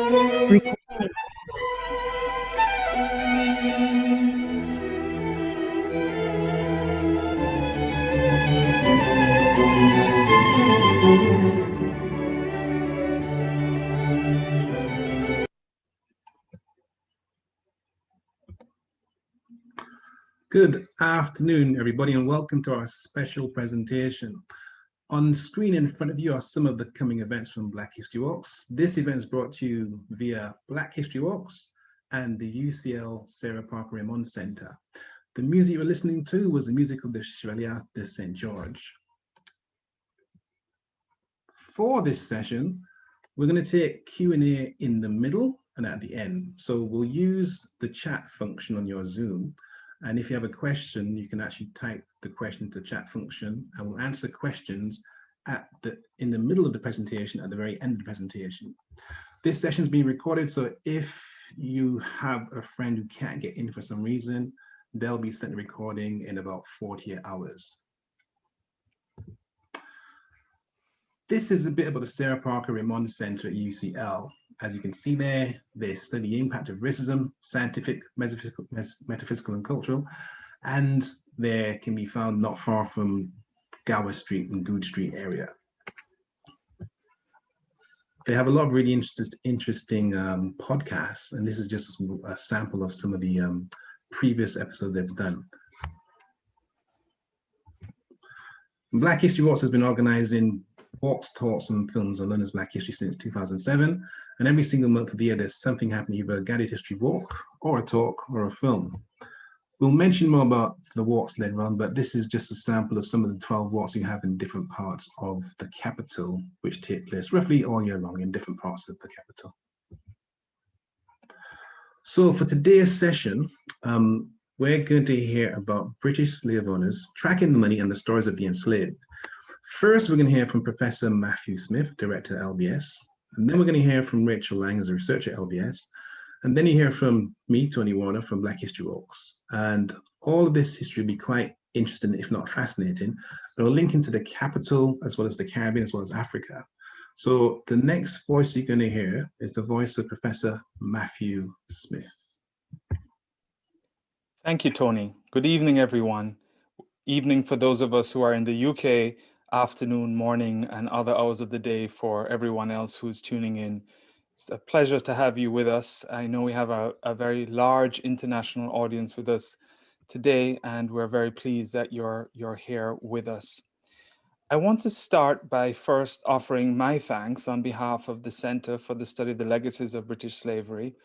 Recording. Good afternoon, everybody, and welcome to our special presentation. On screen in front of you are some of the coming events from Black History Walks. This event is brought to you via Black History Walks and the U.C.L. Sarah Parker Remond Centre. The music you're listening to was the music of the Chevalier de St. George. For this session, we're going to take Q&A in the middle and at the end. So we'll use the chat function on your Zoom. And if you have a question, you can actually type the question to the chat function, and we'll answer questions in the middle of the presentation, at the very end of the presentation. This session is being recorded, so if you have a friend who can't get in for some reason, they'll be sent a recording in about 48 hours. This is a bit about the Sarah Parker Remond Centre at U.C.L. As you can see there, they study the impact of racism, scientific, metaphysical, and cultural, and they can be found not far from Gower Street and Good Street area. They have a lot of really interesting podcasts, and this is just a sample of some of the previous episodes they've done. Black History Walks has been organizing walks, talks, and films on London's Black History since 2007, and every single month of the year there's something happening, either a guided history walk, or a talk, or a film. We'll mention more about the walks later on, but this is just a sample of some of the 12 walks you have in different parts of the capital, which take place roughly all year long in different parts of the capital. So for today's session, we're going to hear about British slave owners, tracking the money, and the stories of the enslaved. First, we're going to hear from Professor Matthew Smith, Director at LBS, and then we're going to hear from Rachel Lang as a researcher at LBS, and then you hear from me, Tony Warner, from Black History Walks. And all of this history will be quite interesting, if not fascinating. It'll link into the capital, as well as the Caribbean, as well as Africa. So the next voice you're going to hear is the voice of Professor Matthew Smith. Thank you, Tony. Good evening, everyone. Evening for those of us who are in the UK, afternoon, morning, and other hours of the day for everyone else who's tuning in. It's a pleasure to have you with us. I know we have a very large international audience with us today, and we're very pleased that you're here with us. I want to start by first offering my thanks on behalf of the Centre for the Study of the Legacies of British Slavery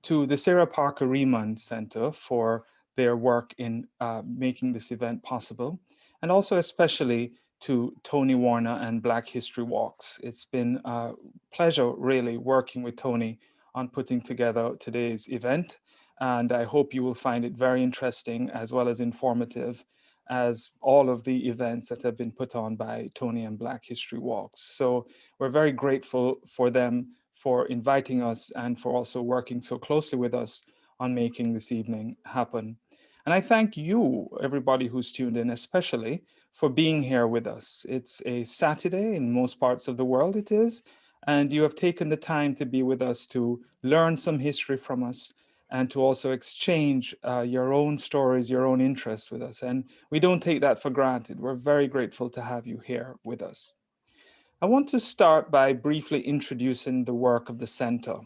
to the Sarah Parker Remond Centre for their work in making this event possible, and also especially to Tony Warner and Black History Walks. It's been a pleasure really working with Tony on putting together today's event, and I hope you will find it very interesting as well as informative as all of the events that have been put on by Tony and Black History Walks. So we're very grateful for them for inviting us and for also working so closely with us on making this evening happen. And I thank you, everybody who's tuned in, especially for being here with us. It's a Saturday in most parts of the world, it is, and you have taken the time to be with us to learn some history from us and to also exchange your own stories, your own interests with us. And we don't take that for granted. We're very grateful to have you here with us. I want to start by briefly introducing the work of the Centre.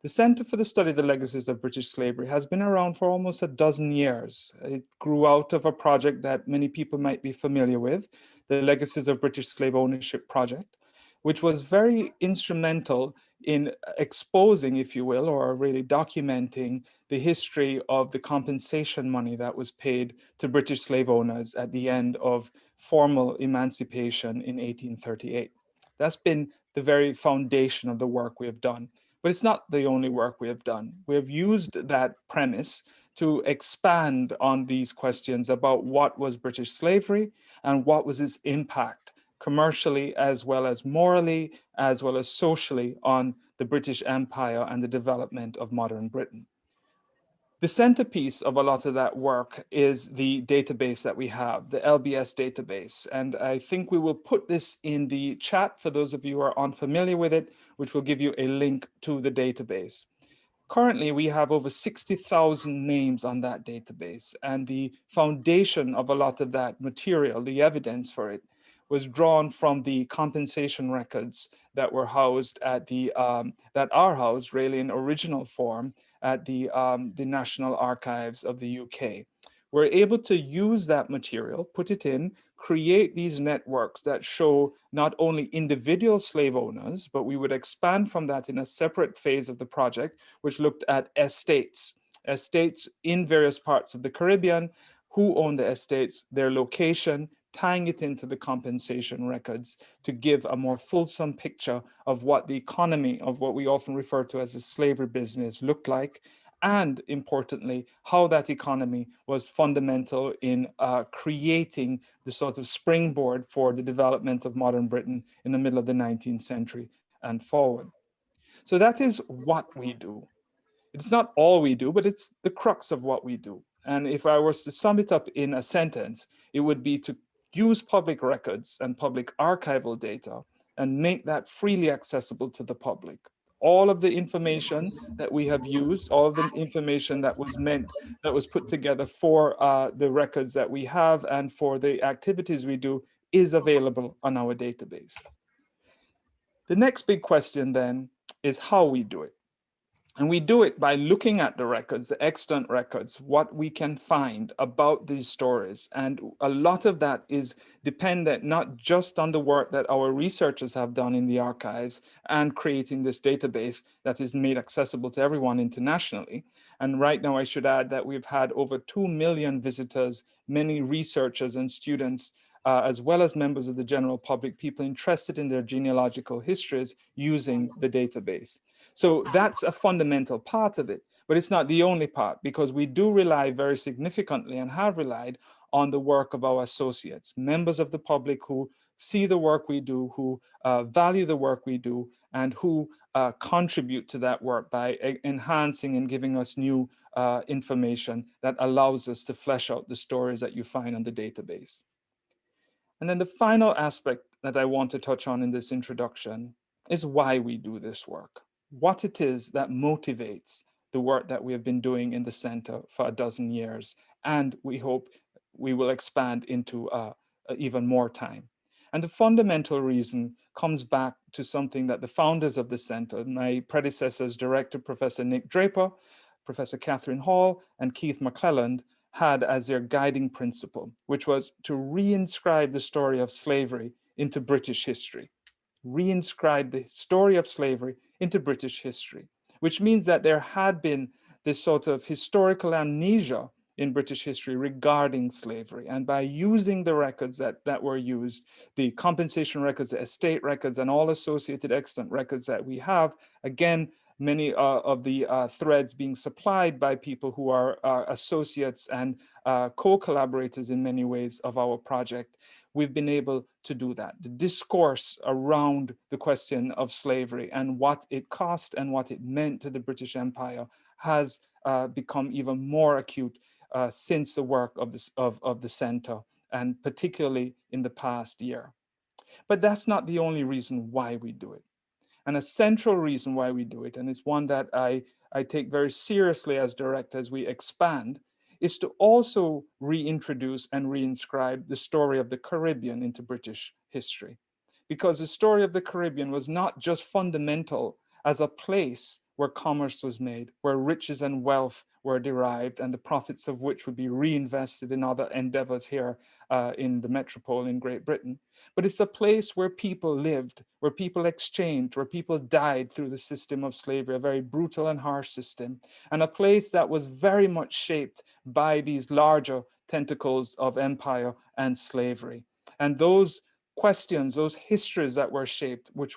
The Centre for the Study of the Legacies of British Slavery has been around for almost a dozen years. It grew out of a project that many people might be familiar with, the Legacies of British Slave Ownership Project, which was very instrumental in exposing, if you will, or really documenting the history of the compensation money that was paid to British slave owners at the end of formal emancipation in 1838. That's been the very foundation of the work we have done. But it's not the only work we have done. We have used that premise to expand on these questions about what was British slavery and what was its impact commercially, as well as morally, as well as socially on the British Empire and the development of modern Britain. The centerpiece of a lot of that work is the database that we have, the LBS database. And I think we will put this in the chat for those of you who are unfamiliar with it, which will give you a link to the database. Currently, we have over 60,000 names on that database, and the foundation of a lot of that material, the evidence for it, was drawn from the compensation records that were housed at that are housed really in original form at the National Archives of the UK. We're able to use that material, put it in, create these networks that show not only individual slave owners, but we would expand from that in a separate phase of the project, which looked at estates in various parts of the Caribbean, who own the estates, their location, tying it into the compensation records to give a more fulsome picture of what the economy of what we often refer to as the slavery business looked like, and importantly, how that economy was fundamental in creating the sort of springboard for the development of modern Britain in the middle of the 19th century and forward. So that is what we do. It's not all we do, but it's the crux of what we do. And if I was to sum it up in a sentence, it would be to use public records and public archival data and make that freely accessible to the public. All of the information that we have used, all of the information that was put together for the records that we have and for the activities we do is available on our database. The next big question then is how we do it. And we do it by looking at the records, the extant records, what we can find about these stories. And a lot of that is dependent not just on the work that our researchers have done in the archives and creating this database that is made accessible to everyone internationally. And right now I should add that we've had over 2 million visitors, many researchers and students, as well as members of the general public, people interested in their genealogical histories using the database. So that's a fundamental part of it, but it's not the only part, because we do rely very significantly and have relied on the work of our associates, members of the public who see the work we do, who value the work we do, and who contribute to that work by enhancing and giving us new information that allows us to flesh out the stories that you find on the database. And then the final aspect that I want to touch on in this introduction is why we do this work, what it is that motivates the work that we have been doing in the center for a dozen years, and we hope we will expand into even more time. And the fundamental reason comes back to something that the founders of the center, my predecessors, Director Professor Nick Draper, Professor Catherine Hall, and Keith McClelland, had as their guiding principle, which was to reinscribe the story of slavery into British history. Reinscribe the story of slavery into British history, which means that there had been this sort of historical amnesia in British history regarding slavery. And by using the records that were used, the compensation records, the estate records, and all associated extant records that we have, again, many of the threads being supplied by people who are associates and co-collaborators in many ways of our project, we've been able to do that. The discourse around the question of slavery and what it cost and what it meant to the British Empire has become even more acute since the work of the center, and particularly in the past year. But that's not the only reason why we do it. And a central reason why we do it, and it's one that I take very seriously as director as we expand, is to also reintroduce and reinscribe the story of the Caribbean into British history. Because the story of the Caribbean was not just fundamental as a place where commerce was made, where riches and wealth were derived, and the profits of which would be reinvested in other endeavors here in the metropole in Great Britain. But it's a place where people lived, where people exchanged, where people died through the system of slavery, a very brutal and harsh system, and a place that was very much shaped by these larger tentacles of empire and slavery. And those questions, those histories that were shaped, which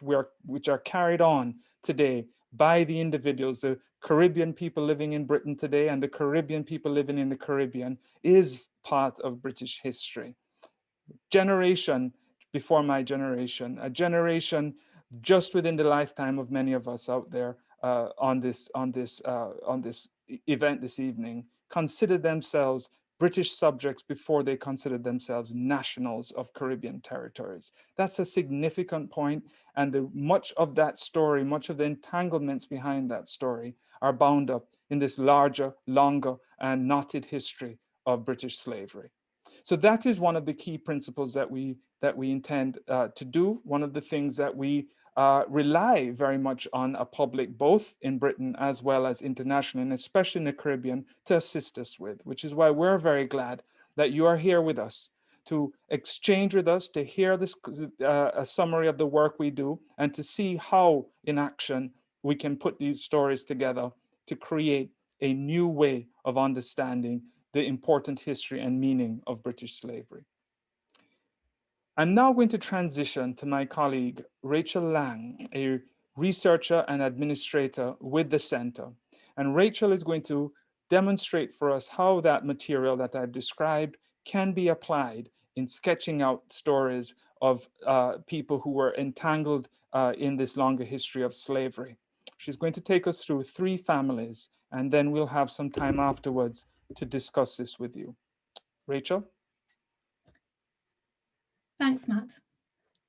are carried on today by the individuals, the Caribbean people living in Britain today and the Caribbean people living in the Caribbean, is part of British history. Generation before my generation, a generation just within the lifetime of many of us out there, on this event this evening consider themselves British subjects before they considered themselves nationals of Caribbean territories. That's a significant point, and much of that story, much of the entanglements behind that story are bound up in this larger, longer, and knotted history of British slavery. So that is one of the key principles that we intend to do. One of the things that we rely very much on a public, both in Britain as well as internationally, and especially in the Caribbean, to assist us with, which is why we're very glad that you are here with us to exchange with us, to hear this a summary of the work we do, and to see how in action we can put these stories together to create a new way of understanding the important history and meaning of British slavery. I'm now going to transition to my colleague, Rachel Lang, a researcher and administrator with the center. And Rachel is going to demonstrate for us how that material that I've described can be applied in sketching out stories of people who were entangled in this longer history of slavery. She's going to take us through 3 families, and then we'll have some time afterwards to discuss this with you. Rachel? Thanks, Matt.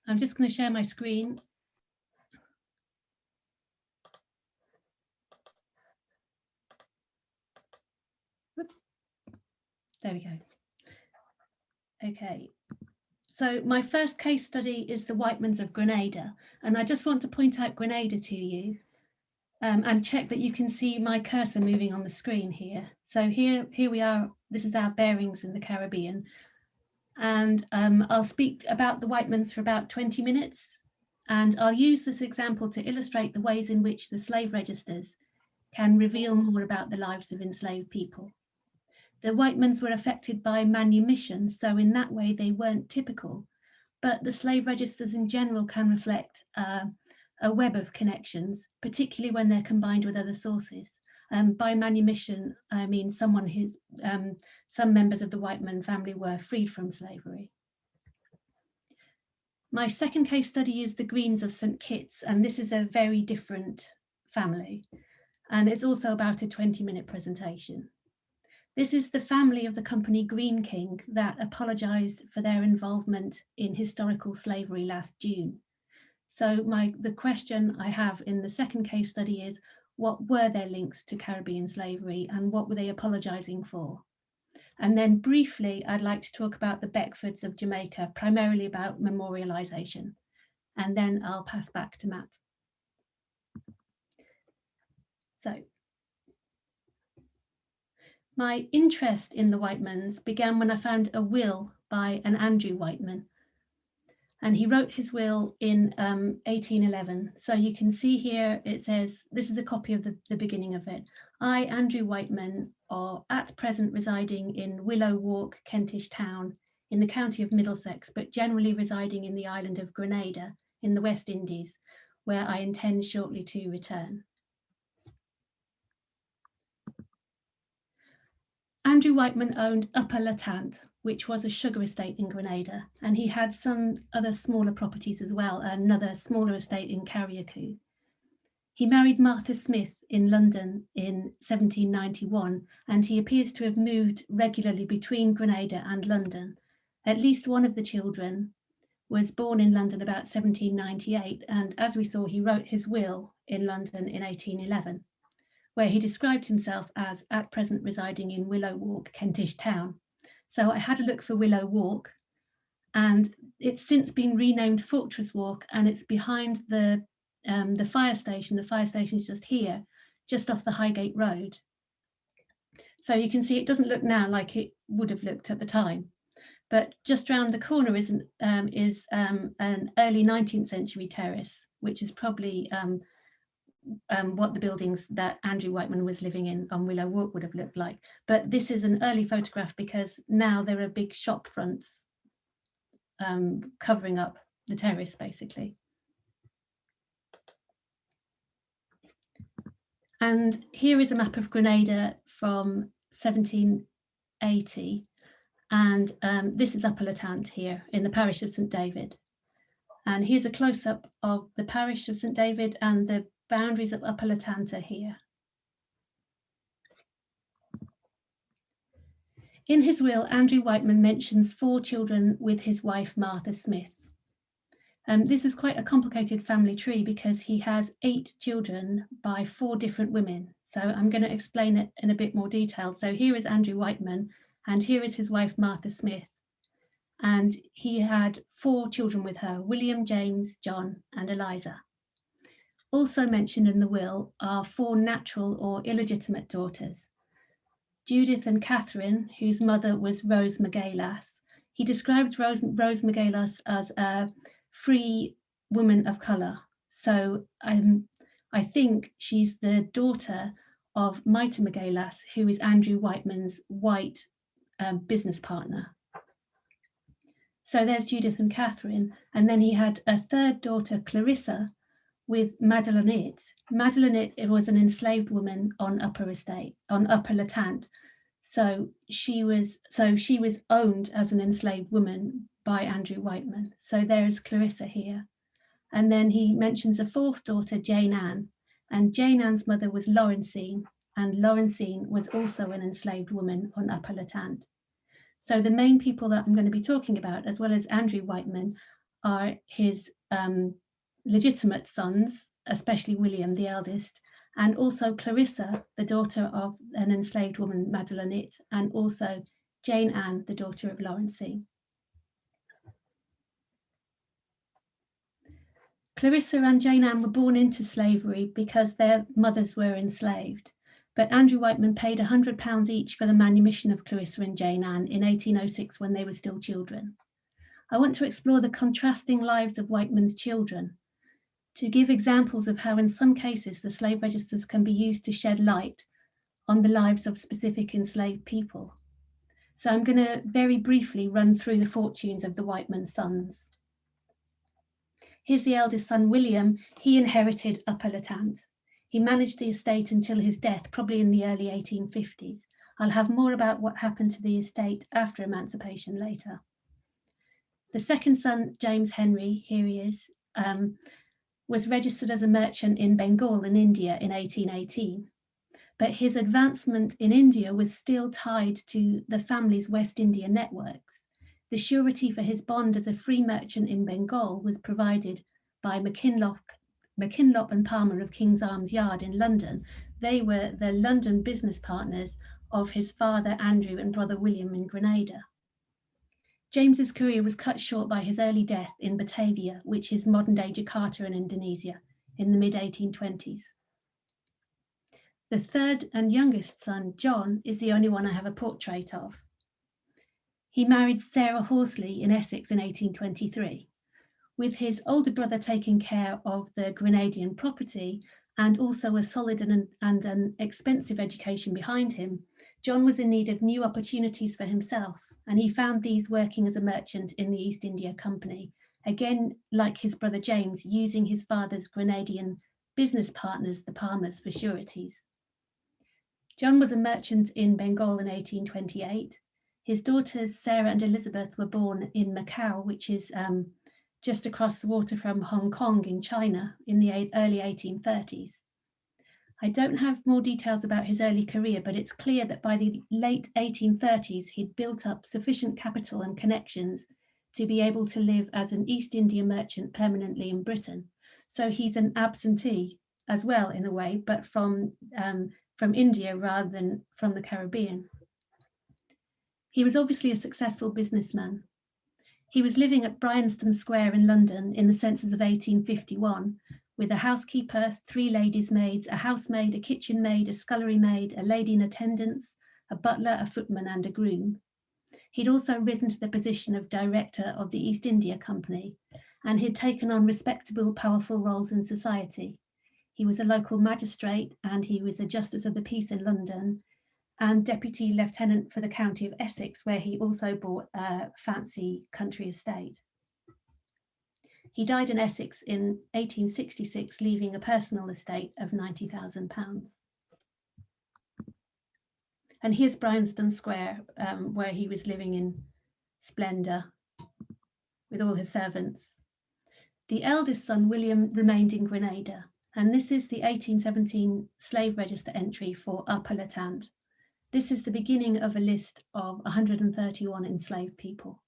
I'm just going to share my screen. There we go. Okay. So my first case study is the Whitemans of Grenada. And I just want to point out Grenada to you and check that you can see my cursor moving on the screen here. So here we are. This is our bearings in the Caribbean. And I'll speak about the Whitemans for about 20 minutes. And I'll use this example to illustrate the ways in which the slave registers can reveal more about the lives of enslaved people. The Whitemans were affected by manumission, so in that way they weren't typical, but the slave registers in general can reflect a web of connections, particularly when they're combined with other sources. By manumission, I mean some members of the Whiteman family were freed from slavery. My second case study is the Greens of St. Kitts, and this is a very different family. And it's also about a 20-minute presentation. This is the family of the company Green King that apologised for their involvement in historical slavery last June. So the question I have in the second case study is, what were their links to Caribbean slavery and what were they apologising for? And then briefly, I'd like to talk about the Beckfords of Jamaica, primarily about memorialisation. And then I'll pass back to Matt. So, my interest in the Whitemans began when I found a will by an Andrew Whiteman. And he wrote his will in 1811. So you can see here, it says, this is a copy of the beginning of it. I, Andrew Whiteman, are at present residing in Willow Walk, Kentish Town, in the county of Middlesex, but generally residing in the island of Grenada in the West Indies, where I intend shortly to return. Andrew Whiteman owned Upper Latant, which was a sugar estate in Grenada, and he had some other smaller properties as well, another smaller estate in Carriacou. He married Martha Smith in London in 1791, and he appears to have moved regularly between Grenada and London. At least one of the children was born in London about 1798, and as we saw, he wrote his will in London in 1811. Where he described himself as at present residing in Willow Walk, Kentish Town. So I had a look for Willow Walk, and it's since been renamed Fortress Walk, and it's behind the fire station. The fire station is just here, just off the Highgate Road. So you can see it doesn't look now like it would have looked at the time, but just round the corner is an early 19th century terrace, which is probably what the buildings that Andrew Whiteman was living in on Willow Walk would have looked like. But this is an early photograph because now there are big shop fronts covering up the terrace, basically. And here is a map of Grenada from 1780. And this is Upper Latant here in the parish of St. David. And here's a close-up of the parish of St. David and the boundaries of Upper Latanta here. In his will, Andrew Whiteman mentions 4 children with his wife, Martha Smith. This is quite a complicated family tree because he has 8 children by 4 different women. So I'm going to explain it in a bit more detail. So here is Andrew Whiteman, and here is his wife, Martha Smith. And he had 4 children with her, William, James, John, and Eliza. Also mentioned in the will are 4 natural or illegitimate daughters, Judith and Catherine, whose mother was Rose Magalas. He describes Rose Magalas as a free woman of colour. So I think she's the daughter of Mita Magalas, who is Andrew Whiteman's white business partner. So there's Judith and Catherine. And then he had a 3rd daughter, Clarissa, with Madelinette. Madelinette was an enslaved woman on Upper Latant. So she was owned as an enslaved woman by Andrew Whiteman. So there is Clarissa here. And then he mentions a 4th daughter, Jane Ann. And Jane Ann's mother was Lawrencine, and Lawrencine was also an enslaved woman on Upper Latant. So the main people that I'm going to be talking about, as well as Andrew Whiteman, are his legitimate sons, especially William, the eldest, and also Clarissa, the daughter of an enslaved woman, Madelinette, and also Jane Ann, the daughter of Lawrencine. Clarissa and Jane Ann were born into slavery because their mothers were enslaved, but Andrew Whiteman paid £100 each for the manumission of Clarissa and Jane Ann in 1806 when they were still children. I want to explore the contrasting lives of Whiteman's children, to give examples of how in some cases the slave registers can be used to shed light on the lives of specific enslaved people. So I'm going to very briefly run through the fortunes of the Whiteman sons. Here's the eldest son, William. He inherited Upper Latant. He managed the estate until his death, probably in the early 1850s. I'll have more about what happened to the estate after emancipation later. The second son, James Henry, here he is, was registered as a merchant in Bengal in India in 1818. But his advancement in India was still tied to the family's West India networks. The surety for his bond as a free merchant in Bengal was provided by McKinlop and Palmer of King's Arms Yard in London. They were the London business partners of his father Andrew and brother William in Grenada. James's career was cut short by his early death in Batavia, which is modern-day Jakarta in Indonesia, in the mid-1820s. The 3rd and youngest son, John, is the only one I have a portrait of. He married Sarah Horsley in Essex in 1823. With his older brother taking care of the Grenadian property and also a solid and an expensive education behind him, John was in need of new opportunities for himself, and he found these working as a merchant in the East India Company, again, like his brother James, using his father's Grenadian business partners, the Palmers, for sureties. John was a merchant in Bengal in 1828. His daughters, Sarah and Elizabeth, were born in Macau, which is just across the water from Hong Kong in China in the early 1830s. I don't have more details about his early career, but it's clear that by the late 1830s, he'd built up sufficient capital and connections to be able to live as an East India merchant permanently in Britain. So he's an absentee as well, in a way, but from India rather than from the Caribbean. He was obviously a successful businessman. He was living at Bryanston Square in London in the census of 1851, with a housekeeper, 3 ladies' maids, a housemaid, a kitchen maid, a scullery maid, a lady in attendance, a butler, a footman, and a groom. He'd also risen to the position of director of the East India Company, and he'd taken on respectable, powerful roles in society. He was a local magistrate, and he was a Justice of the Peace in London, and Deputy Lieutenant for the County of Essex, where he also bought a fancy country estate. He died in Essex in 1866, leaving a personal estate of £90,000. And here's Bryanston Square, where he was living in splendour with all his servants. The eldest son, William, remained in Grenada. And this is the 1817 slave register entry for Upper Latant. This is the beginning of a list of 131 enslaved people.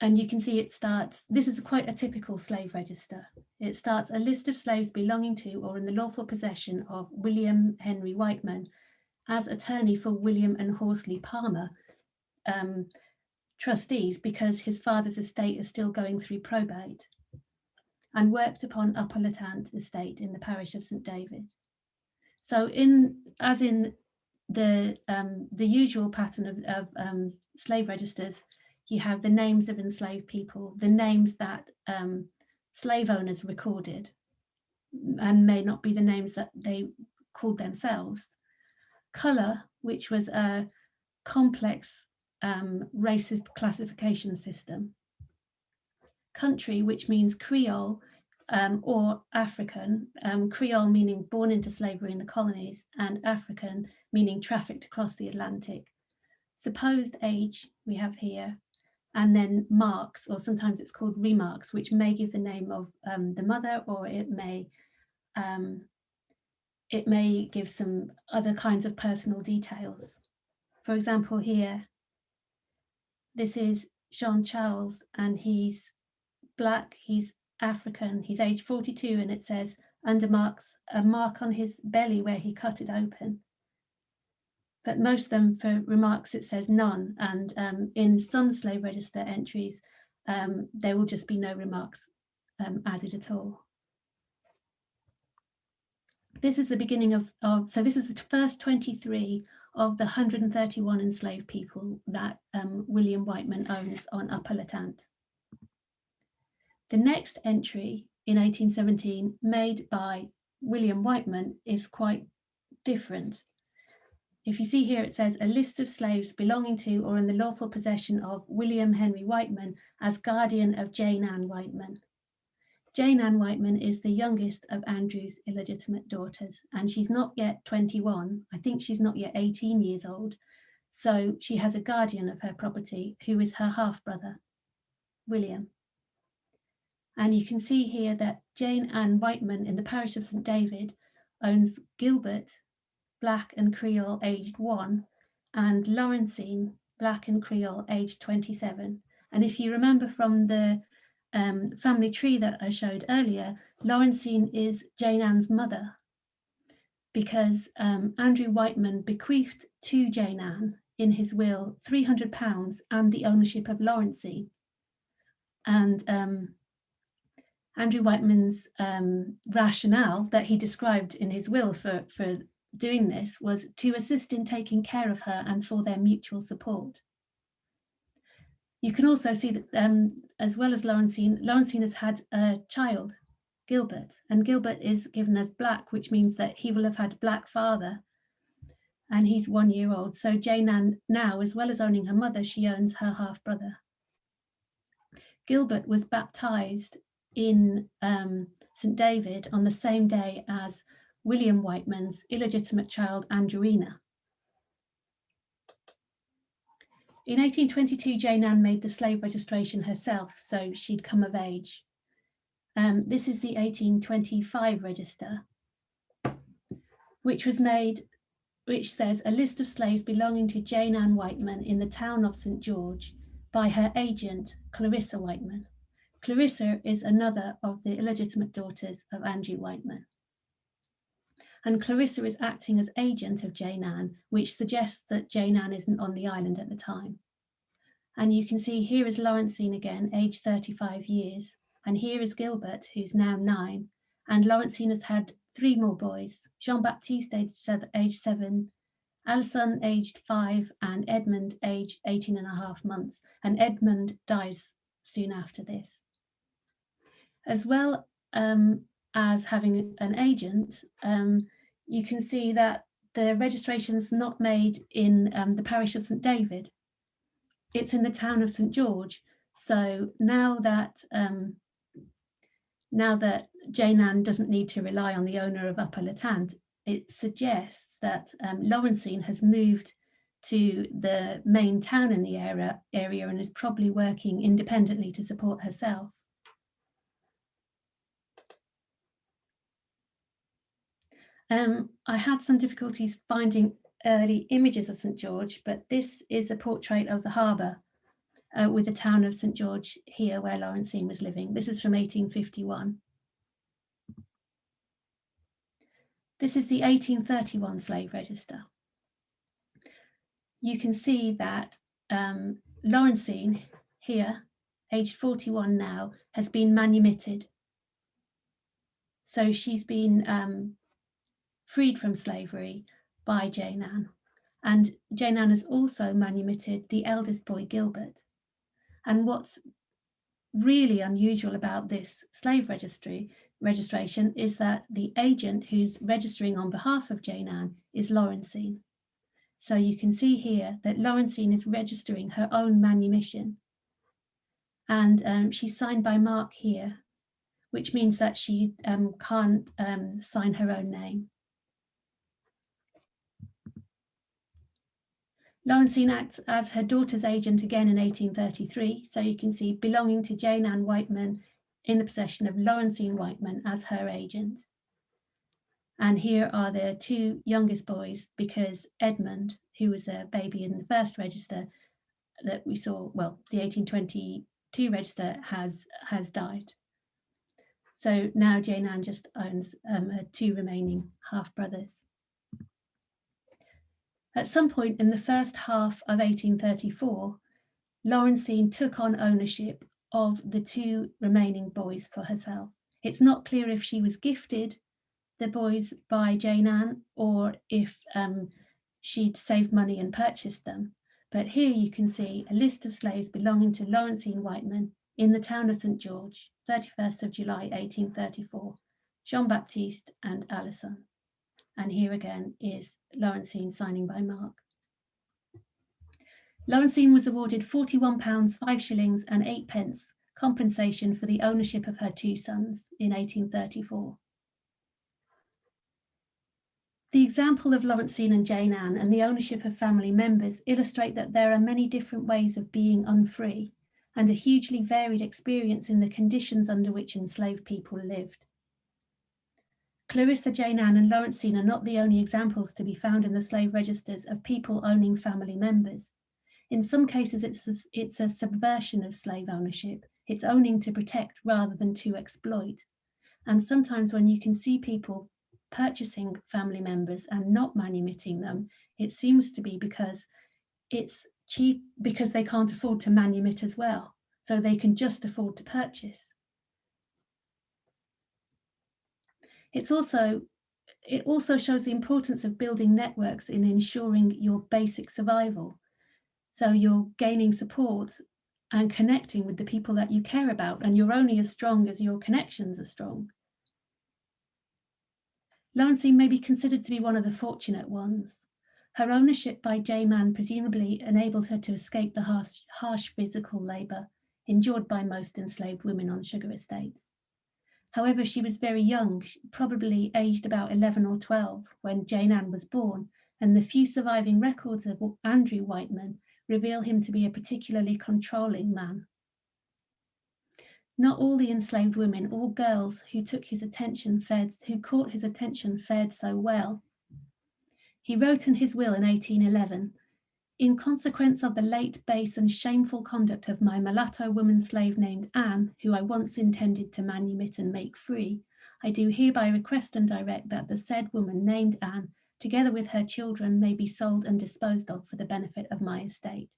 And you can see it starts, this is quite a typical slave register. It starts a list of slaves belonging to or in the lawful possession of William Henry Whiteman as attorney for William and Horsley Palmer, trustees, because his father's estate is still going through probate, and worked upon Upper Latant estate in the parish of St David. So as in the usual pattern of slave registers, you have the names of enslaved people, the names that slave owners recorded, and may not be the names that they called themselves. Colour, which was a complex racist classification system. Country, which means Creole or African, Creole meaning born into slavery in the colonies, and African meaning trafficked across the Atlantic. Supposed age we have here, and then marks, or sometimes it's called remarks, which may give the name of the mother, or it may give some other kinds of personal details. For example, here, this is Jean Charles, and he's Black, he's African, he's age 42, and it says under marks a mark on his belly where he cut it open. But most of them for remarks it says none, and in some slave register entries there will just be no remarks added at all. This is the beginning of so this is the first 23 of the 131 enslaved people that William Whiteman owns on Upper Latant. The next entry in 1817 made by William Whiteman is quite different. If you see here, it says a list of slaves belonging to or in the lawful possession of William Henry Whiteman as guardian of Jane Ann Whiteman. Jane Ann Whiteman is the youngest of Andrew's illegitimate daughters, and she's not yet 21. I think she's not yet 18 years old. So she has a guardian of her property who is her half-brother, William. And you can see here that Jane Ann Whiteman in the parish of St David owns Gilbert, Black and Creole, aged 1, and Lawrencine, Black and Creole, aged 27. And if you remember from the family tree that I showed earlier, Lawrencine is Jane Ann's mother, because Andrew Whiteman bequeathed to Jane Ann in his will £300 and the ownership of Lawrencine. And Andrew Whiteman's rationale that he described in his will for doing this was to assist in taking care of her and for their mutual support. You can also see that as well as Lawrencine has had a child, Gilbert, and Gilbert is given as Black, which means that he will have had Black father, and he's 1 year old. So Jane Ann now, as well as owning her mother, she owns her half brother. Gilbert was baptized in St David on the same day as William Whiteman's illegitimate child, Andrewina. In 1822, Jane Ann made the slave registration herself, so she'd come of age. This is the 1825 register, which was made, which says a list of slaves belonging to Jane Ann Whiteman in the town of St George by her agent, Clarissa Whiteman. Clarissa is another of the illegitimate daughters of Andrew Whiteman. And Clarissa is acting as agent of Jane Ann, which suggests that Jane Ann isn't on the island at the time. And you can see here is Lawrencine again, age 35 years. And here is Gilbert, who's now 9. And Lawrencine has had 3 more boys, Jean-Baptiste, age 7, Alison, aged 5, and Edmund, aged 18.5 months. And Edmund dies soon after this. As well as having an agent, you can see that the registration is not made in the parish of St David. It's in the town of St George. So now that Jane Ann doesn't need to rely on the owner of Upper Latant, it suggests that Lawrencine has moved to the main town in the area and is probably working independently to support herself. I had some difficulties finding early images of St George, but this is a portrait of the harbour with the town of St George here where Lawrencine was living. This is from 1851. This is the 1831 slave register. You can see that Lawrencine here, aged 41 now, has been manumitted. So she's been freed from slavery by Jane Ann. And Jane Ann has also manumitted the eldest boy, Gilbert. And what's really unusual about this slave registration is that the agent who's registering on behalf of Jane Ann is Lawrencine. So you can see here that Lawrencine is registering her own manumission. And she's signed by Mark here, which means that she can't sign her own name. Lawrencine acts as her daughter's agent again in 1833. So you can see belonging to Jane Ann Whiteman in the possession of Lawrencine Whiteman as her agent. And here are the two youngest boys, because Edmund, who was a baby in the first register that we saw, well, the 1822 register has died. So now Jane Ann just owns her two remaining half-brothers. At some point in the first half of 1834, Lawrencine took on ownership of the two remaining boys for herself. It's not clear if she was gifted the boys by Jane Ann or if she'd saved money and purchased them. But here you can see a list of slaves belonging to Lawrencine Whiteman in the town of St George, 31st of July, 1834, Jean-Baptiste and Alison. And here again is Lawrencine signing by Mark. Lawrencine was awarded £41, 5 shillings and 8 pence compensation for the ownership of her two sons in 1834. The example of Lawrencine and Jane Ann and the ownership of family members illustrate that there are many different ways of being unfree and a hugely varied experience in the conditions under which enslaved people lived. Clarissa, Jane Ann and Lawrencine are not the only examples to be found in the slave registers of people owning family members. In some cases, it's a subversion of slave ownership. It's owning to protect rather than to exploit. And sometimes when you can see people purchasing family members and not manumitting them, it seems to be because it's cheap, because they can't afford to manumit as well. So they can just afford to purchase. It also shows the importance of building networks in ensuring your basic survival. So you're gaining support and connecting with the people that you care about, and you're only as strong as your connections are strong. Lawrencine may be considered to be one of the fortunate ones. Her ownership by Jane Ann presumably enabled her to escape the harsh physical labour endured by most enslaved women on sugar estates. However, she was very young, probably aged about 11 or 12 when Jane Ann was born, and the few surviving records of Andrew Whiteman reveal him to be a particularly controlling man. Not all the enslaved women or girls who caught his attention fared so well. He wrote in his will in 1811, "In consequence of the late base and shameful conduct of my mulatto woman slave named Anne, who I once intended to manumit and make free, I do hereby request and direct that the said woman named Anne, together with her children, may be sold and disposed of for the benefit of my estate."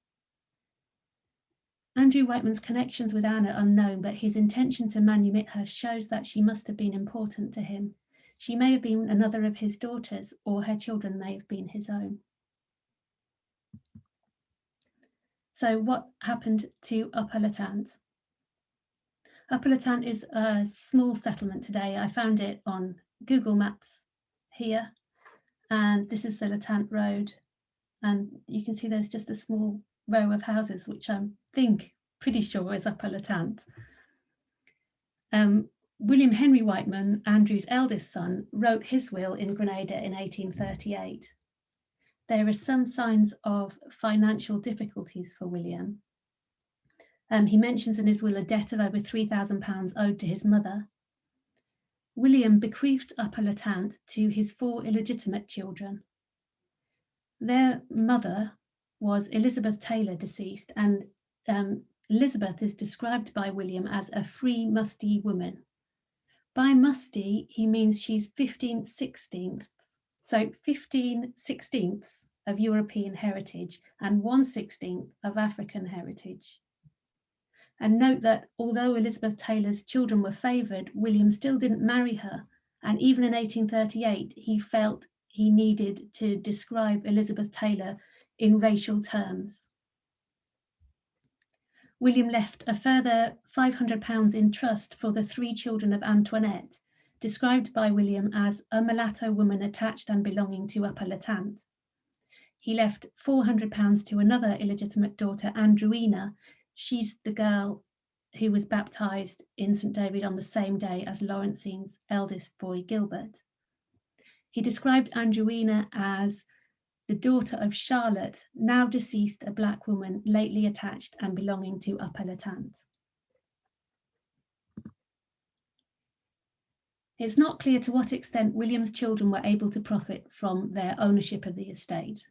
Andrew Whiteman's connections with Anne are unknown, but his intention to manumit her shows that she must have been important to him. She may have been another of his daughters, or her children may have been his own. So what happened to Upper Latant? Upper Latant is a small settlement today. I found it on Google Maps here, and this is the Latant Road. And you can see there's just a small row of houses, which I think pretty sure is Upper Latant. William Henry Whiteman, Andrew's eldest son, wrote his will in Grenada in 1838. There are some signs of financial difficulties for William. He mentions in his will a debt of over £3,000 owed to his mother. William bequeathed Upper Latant to his 4 illegitimate children. Their mother was Elizabeth Taylor, deceased, and Elizabeth is described by William as a free, musty woman. By musty, he means she's 15/16, so 15/16 of European heritage and 1/16 of African heritage. And note that although Elizabeth Taylor's children were favoured, William still didn't marry her. And even in 1838, he felt he needed to describe Elizabeth Taylor in racial terms. William left a further £500 in trust for the 3 children of Antoinette, described by William as a mulatto woman attached and belonging to Upper Latant. He left £400 to another illegitimate daughter, Andrewina. She's the girl who was baptised in St David on the same day as Laurencine's eldest boy, Gilbert. He described Andrewina as the daughter of Charlotte, now deceased, a black woman lately attached and belonging to Upper Latant. It's not clear to what extent William's children were able to profit from their ownership of the estate.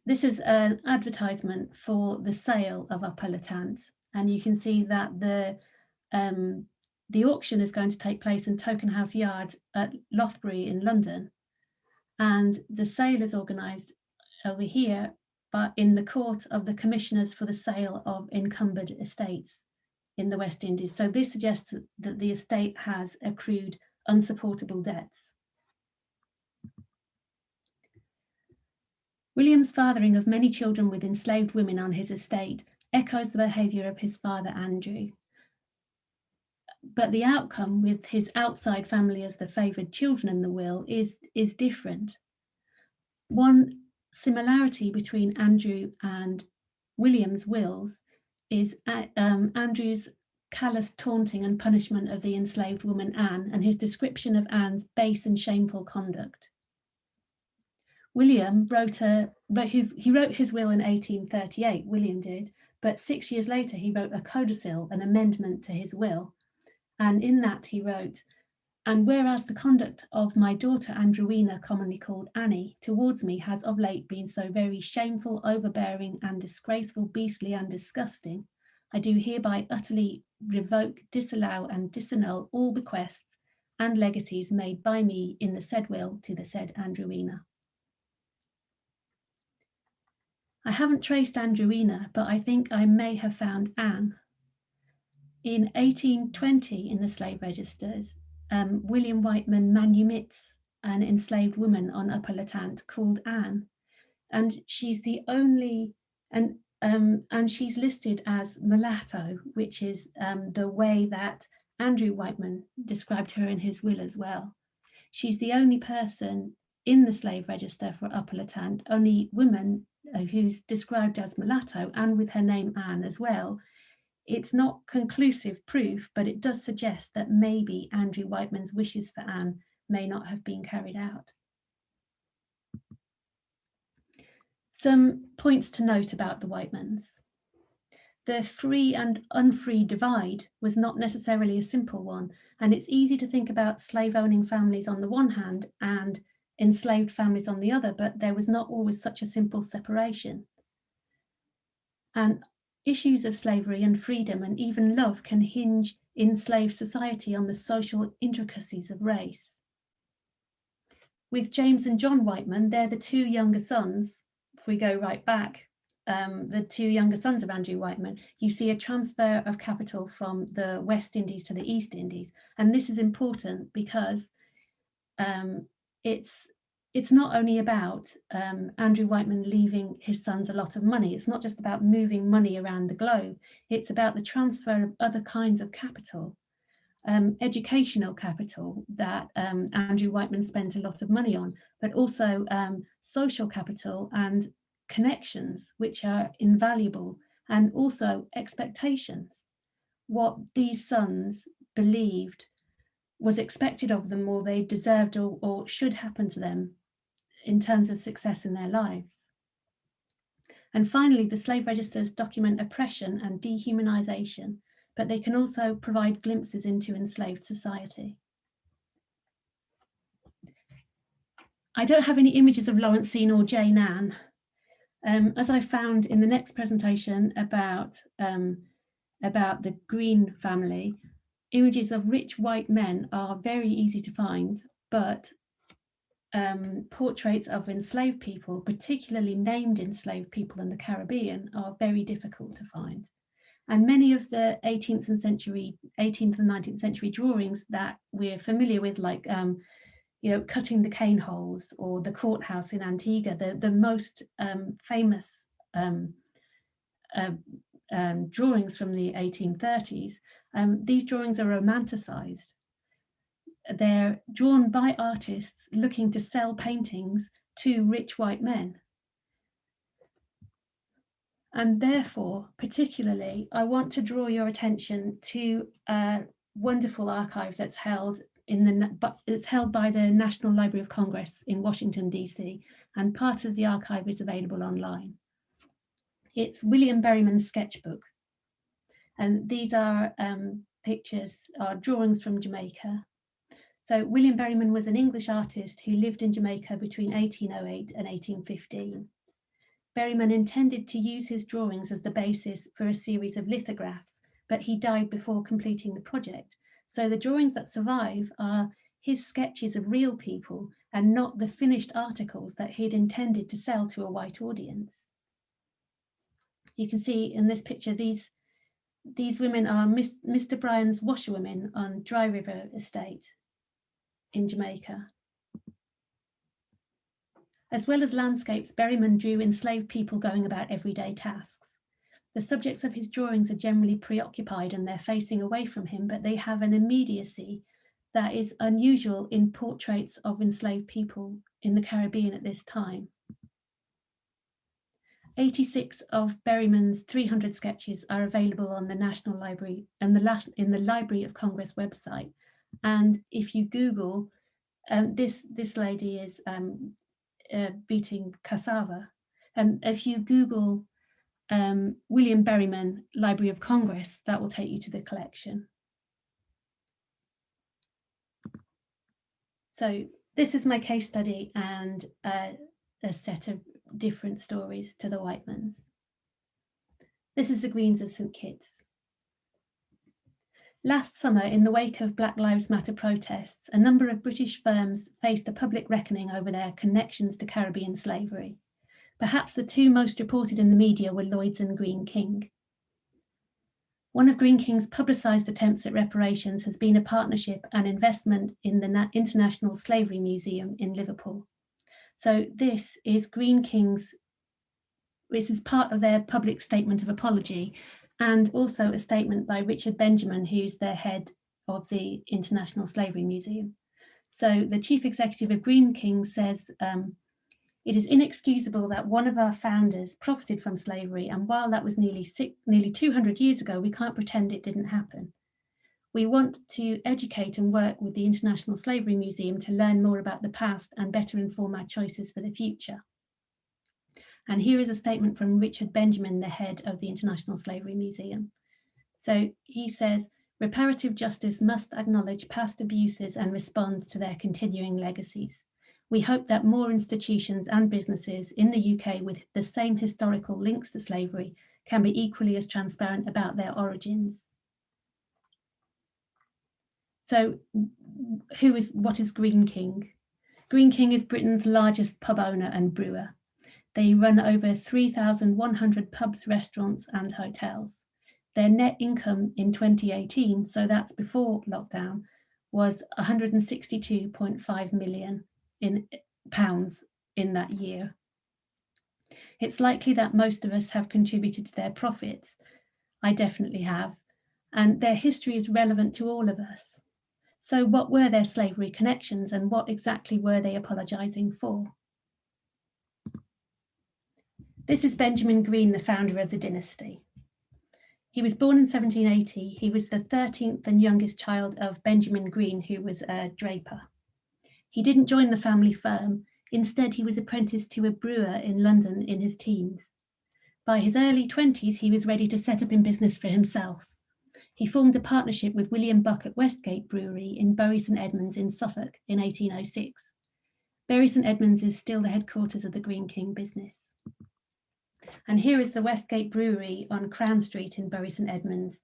This is an advertisement for the sale of Upper Latant, and you can see that the auction is going to take place in Token House Yard at Lothbury in London, and the sale is organised over here, but in the Court of the Commissioners for the Sale of Encumbered Estates in the West Indies. So this suggests that the estate has accrued unsupportable debts. William's fathering of many children with enslaved women on his estate echoes the behaviour of his father, Andrew. But the outcome with his outside family as the favoured children in the will is different. One similarity between Andrew and William's wills is Andrew's callous taunting and punishment of the enslaved woman Anne, and his description of Anne's base and shameful conduct. William wrote his will in 1838, William did, but 6 years later he wrote a codicil, an amendment to his will, and in that he wrote, "And whereas the conduct of my daughter Andrewina, commonly called Annie, towards me has of late been so very shameful, overbearing, and disgraceful, beastly, and disgusting, I do hereby utterly revoke, disallow, and disannul all bequests and legacies made by me in the said will to the said Andrewina." I haven't traced Andrewina, but I think I may have found Anne. In 1820, in the slave registers, William Whiteman manumits an enslaved woman on Upper Latant called Anne, and she's the only, and she's listed as mulatto, which is the way that Andrew Whiteman described her in his will as well. She's the only person in the slave register for Upper Latant, only woman who's described as mulatto, and with her name Anne as well. It's not conclusive proof, but it does suggest that maybe Andrew Whiteman's wishes for Anne may not have been carried out. Some points to note about the Whitemans. The free and unfree divide was not necessarily a simple one, and it's easy to think about slave-owning families on the one hand and enslaved families on the other, but there was not always such a simple separation. And issues of slavery and freedom and even love can hinge in slave society on the social intricacies of race. With James and John Whiteman, they're the 2 younger sons. If we go right back, the 2 younger sons of Andrew Whiteman, you see a transfer of capital from the West Indies to the East Indies. And this is important because it's not only about Andrew Whiteman leaving his sons a lot of money. It's not just about moving money around the globe. It's about the transfer of other kinds of capital, educational capital that Andrew Whiteman spent a lot of money on, but also social capital and connections, which are invaluable, and also expectations. What these sons believed was expected of them, or they deserved or should happen to them in terms of success in their lives. And finally, the slave registers document oppression and dehumanization, but they can also provide glimpses into enslaved society. I don't have any images of Lawrencine or Jane Ann. As I found in the next presentation about the Green family, images of rich white men are very easy to find, but portraits of enslaved people, particularly named enslaved people in the Caribbean, are very difficult to find. And many of the 18th and 19th century drawings that we're familiar with, like cutting the cane holes or the courthouse in Antigua, the most famous drawings from the 1830s, these drawings are romanticized. They're drawn by artists looking to sell paintings to rich white men. And therefore, particularly, I want to draw your attention to a wonderful archive that's held it's held by the National Library of Congress in Washington, DC, and part of the archive is available online. It's William Berryman's sketchbook. And these are drawings from Jamaica. So William Berryman was an English artist who lived in Jamaica between 1808 and 1815. Berryman intended to use his drawings as the basis for a series of lithographs, but he died before completing the project. So the drawings that survive are his sketches of real people and not the finished articles that he'd intended to sell to a white audience. You can see in this picture, these women are Mr. Bryan's washerwomen on Dry River Estate in Jamaica. As well as landscapes, Berryman drew enslaved people going about everyday tasks. The subjects of his drawings are generally preoccupied and they're facing away from him, but they have an immediacy that is unusual in portraits of enslaved people in the Caribbean at this time. 86 of Berryman's 300 sketches are available on the National Library and in the Library of Congress website. And if you Google, this lady is beating cassava. If you Google William Berryman, Library of Congress, that will take you to the collection. So this is my case study and a set of different stories to the Whitemans. This is the Greens of St. Kitts. Last summer, in the wake of Black Lives Matter protests, a number of British firms faced a public reckoning over their connections to Caribbean slavery. Perhaps the two most reported in the media were Lloyd's and Greene King. One of Greene King's publicised attempts at reparations has been a partnership and investment in the International Slavery Museum in Liverpool. So this is Greene King's, this is part of their public statement of apology, and also a statement by Richard Benjamin, who's the head of the International Slavery Museum. So the chief executive of Greene King says, it is inexcusable that one of our founders profited from slavery, and while that was nearly 200 years ago, we can't pretend it didn't happen. We want to educate and work with the International Slavery Museum to learn more about the past and better inform our choices for the future. And here is a statement from Richard Benjamin, the head of the International Slavery Museum. So he says, reparative justice must acknowledge past abuses and respond to their continuing legacies. We hope that more institutions and businesses in the UK with the same historical links to slavery can be equally as transparent about their origins. So what is Greene King? Greene King is Britain's largest pub owner and brewer. They run over 3,100 pubs, restaurants and hotels. Their net income in 2018, so that's before lockdown, was £162.5 million in that year. It's likely that most of us have contributed to their profits. I definitely have. And their history is relevant to all of us. So what were their slavery connections and what exactly were they apologising for? This is Benjamin Greene, the founder of the dynasty. He was born in 1780. He was the 13th and youngest child of Benjamin Greene, who was a draper. He didn't join the family firm. Instead, he was apprenticed to a brewer in London in his teens. By his early 20s, he was ready to set up in business for himself. He formed a partnership with William Buck at Westgate Brewery in Bury St Edmunds in Suffolk in 1806. Bury St Edmunds is still the headquarters of the Greene King business. And here is the Westgate Brewery on Crown Street in Bury St Edmunds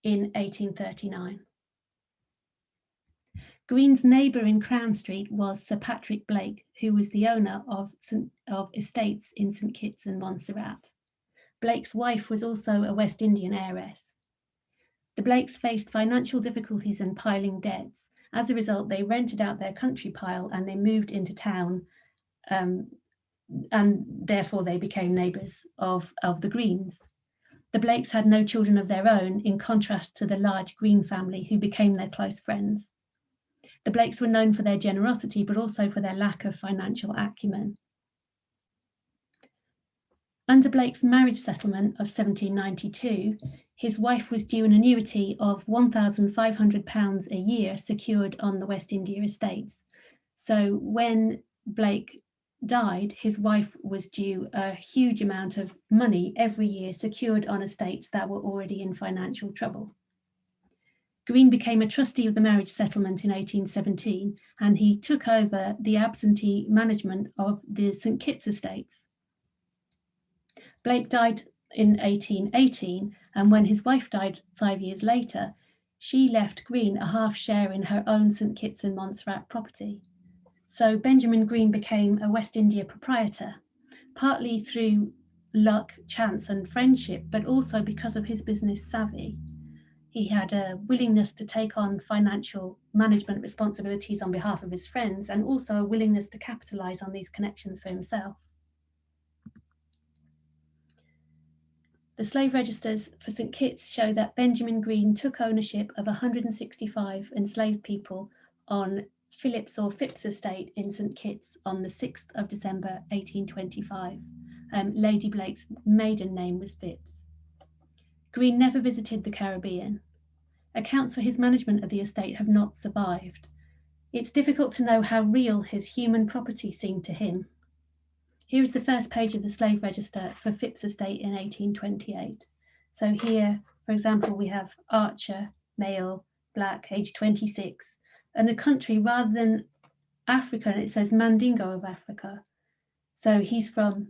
in 1839. Greene's neighbour in Crown Street was Sir Patrick Blake, who was the owner of estates in St Kitts and Montserrat. Blake's wife was also a West Indian heiress. The Blakes faced financial difficulties and piling debts. As a result, they rented out their country pile and they moved into town, and therefore they became neighbours of the Greenes. The Blakes had no children of their own, in contrast to the large Greene family who became their close friends. The Blakes were known for their generosity, but also for their lack of financial acumen. Under Blake's marriage settlement of 1792, his wife was due an annuity of £1,500 a year secured on the West India estates. So when Blake died, his wife was due a huge amount of money every year secured on estates that were already in financial trouble. Greene became a trustee of the marriage settlement in 1817, and he took over the absentee management of the St Kitts estates. Blake died in 1818, and when his wife died 5 years later, she left Greene a half share in her own St Kitts and Montserrat property. So Benjamin Greene became a West India proprietor, partly through luck, chance and friendship, but also because of his business savvy. He had a willingness to take on financial management responsibilities on behalf of his friends, and also a willingness to capitalize on these connections for himself. The slave registers for St Kitts show that Benjamin Greene took ownership of 165 enslaved people on Phillips or Phipps estate in St Kitts on the 6th of December 1825. Lady Blake's maiden name was Phipps. Greene never visited the Caribbean. Accounts for his management of the estate have not survived. It's difficult to know how real his human property seemed to him. Here is the first page of the slave register for Phipps estate in 1828. So here, for example, we have Archer, male, black, age 26, and the country, rather than Africa, it says Mandingo of Africa. So he's from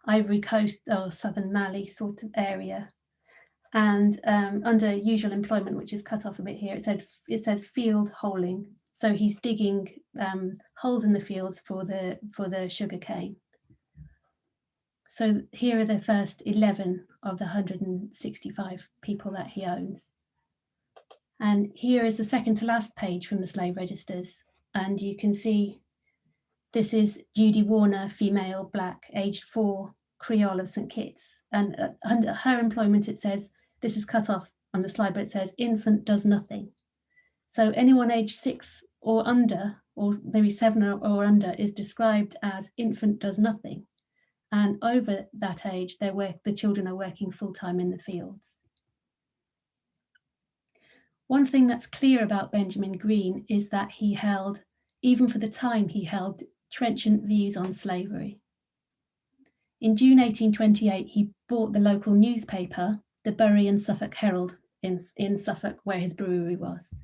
Ivory Coast or Southern Mali sort of area. And under usual employment, which is cut off a bit here, it says field holing. So he's digging holes in the fields for the sugar cane. So here are the first 11 of the 165 people that he owns. And here is the second to last page from the slave registers. And you can see this is Judy Warner, female, black, aged 4, Creole of St Kitts. And under her employment, it says, this is cut off on the slide, but it says infant does nothing. So anyone aged 6 or under, or maybe 7 or under, is described as infant does nothing. And over that age, the children are working full-time in the fields. One thing that's clear about Benjamin Greene is that he held, even for the time he held, trenchant views on slavery. In June 1828, he bought the local newspaper, the Bury and Suffolk Herald in Suffolk, where his brewery was.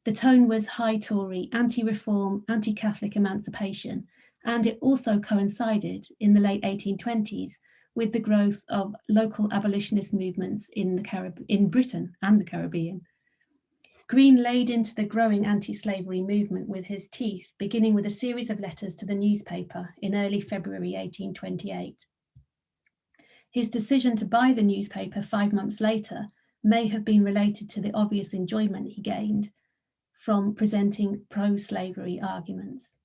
The tone was high Tory, anti-reform, anti-Catholic emancipation, and it also coincided in the late 1820s with the growth of local abolitionist movements in Britain and the Caribbean. Greene laid into the growing anti-slavery movement with his teeth, beginning with a series of letters to the newspaper in early February 1828. His decision to buy the newspaper 5 months later may have been related to the obvious enjoyment he gained from presenting pro-slavery arguments.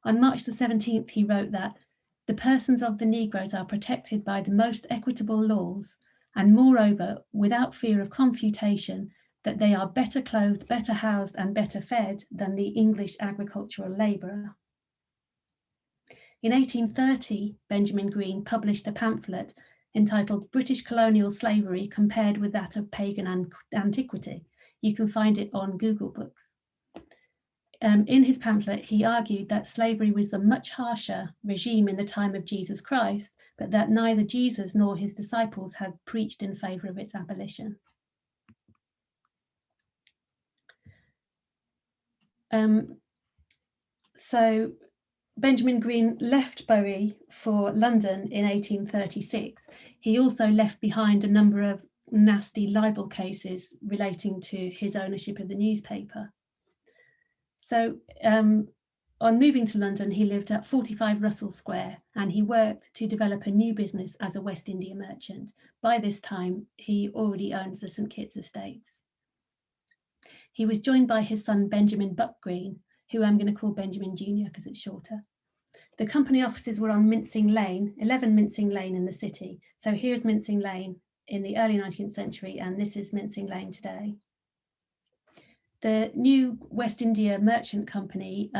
On March the 17th, he wrote that the persons of the Negroes are protected by the most equitable laws, and moreover, without fear of confutation, that they are better clothed, better housed, and better fed than the English agricultural labourer. In 1830, Benjamin Greene published a pamphlet entitled British Colonial Slavery Compared with That of Pagan Antiquity. You can find it on Google Books. In his pamphlet, he argued that slavery was a much harsher regime in the time of Jesus Christ, but that neither Jesus nor his disciples had preached in favour of its abolition. So Benjamin Green left Bury for London in 1836. He also left behind a number of nasty libel cases relating to his ownership of the newspaper. So on moving to London, he lived at 45 Russell Square, and he worked to develop a new business as a West India merchant. By this time, he already owns the St Kitts estates. He was joined by his son, Benjamin Buck Green, who I'm going to call Benjamin Jr. because it's shorter. The company offices were on Mincing Lane, 11 Mincing Lane in the city. So here's Mincing Lane in the early 19th century, and this is Mincing Lane today. The new West India Merchant Company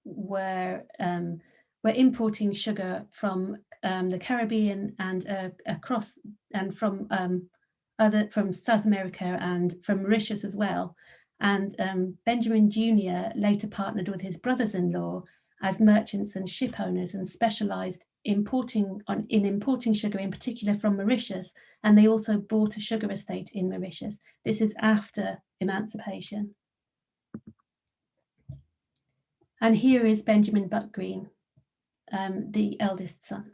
were importing sugar from the Caribbean and across, and from South America and from Mauritius as well. And Benjamin Jr. later partnered with his brothers-in-law as merchants and ship owners, and specialised in importing sugar, in particular from Mauritius. And they also bought a sugar estate in Mauritius. This is after emancipation. And here is Benjamin Buck Green, the eldest son.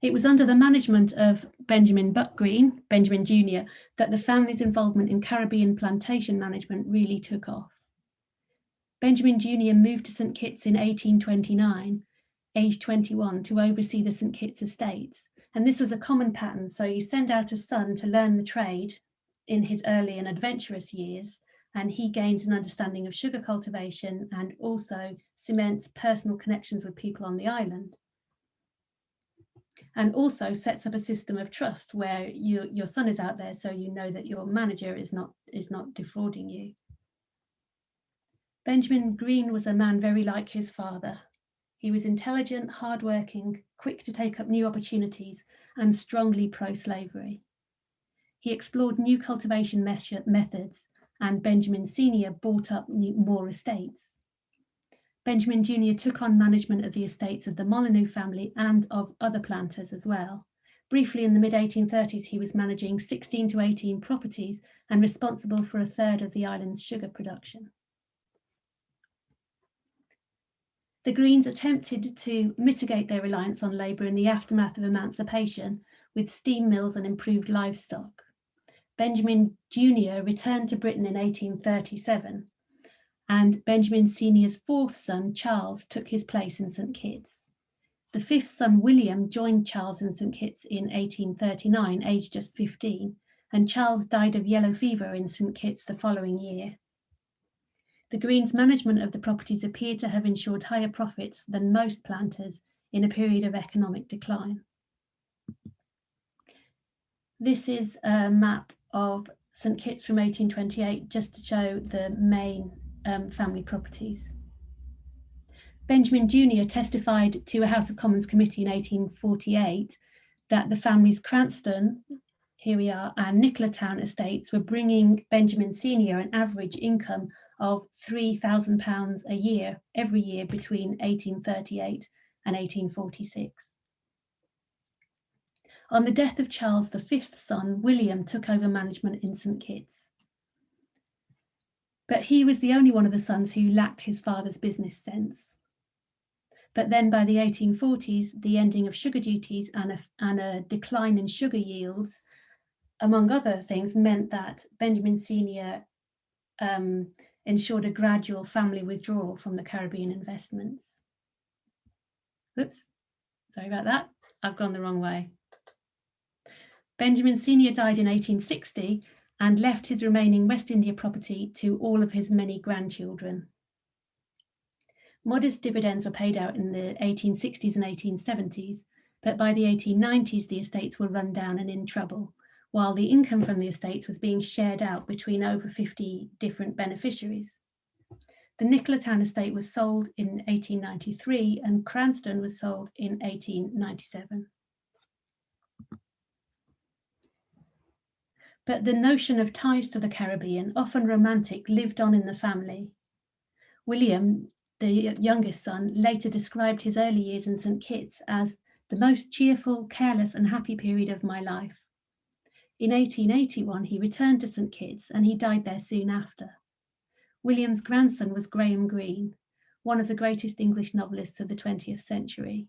It was under the management of Benjamin Buck Green, Benjamin Jr., that the family's involvement in Caribbean plantation management really took off. Benjamin Jr. moved to St Kitts in 1829, aged 21, to oversee the St Kitts estates. And this was a common pattern. So you send out a son to learn the trade in his early and adventurous years, and he gains an understanding of sugar cultivation and also cements personal connections with people on the island. And also sets up a system of trust where your son is out there, so you know that your manager is not defrauding you. Benjamin Green was a man very like his father. He was intelligent, hardworking, quick to take up new opportunities, and strongly pro-slavery. He explored new cultivation methods, and Benjamin Sr. bought up more estates. Benjamin Jr. took on management of the estates of the Molyneux family and of other planters as well. Briefly, in the mid-1830s, he was managing 16 to 18 properties and responsible for a third of the island's sugar production. The Greens attempted to mitigate their reliance on labour in the aftermath of emancipation with steam mills and improved livestock. Benjamin Jr. returned to Britain in 1837, and Benjamin Sr.'s fourth son, Charles, took his place in St Kitts. The fifth son, William, joined Charles in St Kitts in 1839, aged just 15, and Charles died of yellow fever in St Kitts the following year. The Greens' management of the properties appear to have ensured higher profits than most planters in a period of economic decline. This is a map of St Kitts from 1828, just to show the main family properties. Benjamin Jr. testified to a House of Commons committee in 1848 that the family's Cranston, here we are, and Nicolatown estates were bringing Benjamin Sr. an average income of £3,000 a year, every year between 1838 and 1846. On the death of Charles, the fifth son, William, took over management in St Kitts. But he was the only one of the sons who lacked his father's business sense. But then by the 1840s, the ending of sugar duties and a decline in sugar yields, among other things, meant that Benjamin Sr. Ensured a gradual family withdrawal from the Caribbean investments. Oops, sorry about that. I've gone the wrong way. Benjamin Sr. died in 1860 and left his remaining West India property to all of his many grandchildren. Modest dividends were paid out in the 1860s and 1870s, but by the 1890s, the estates were run down and in trouble, while the income from the estates was being shared out between over 50 different beneficiaries. The Nicolatown estate was sold in 1893 and Cranston was sold in 1897. But the notion of ties to the Caribbean, often romantic, lived on in the family. William, the youngest son, later described his early years in St Kitts as the most cheerful, careless and happy period of my life. In 1881, he returned to St Kitts and he died there soon after. William's grandson was Graham Greene, one of the greatest English novelists of the 20th century.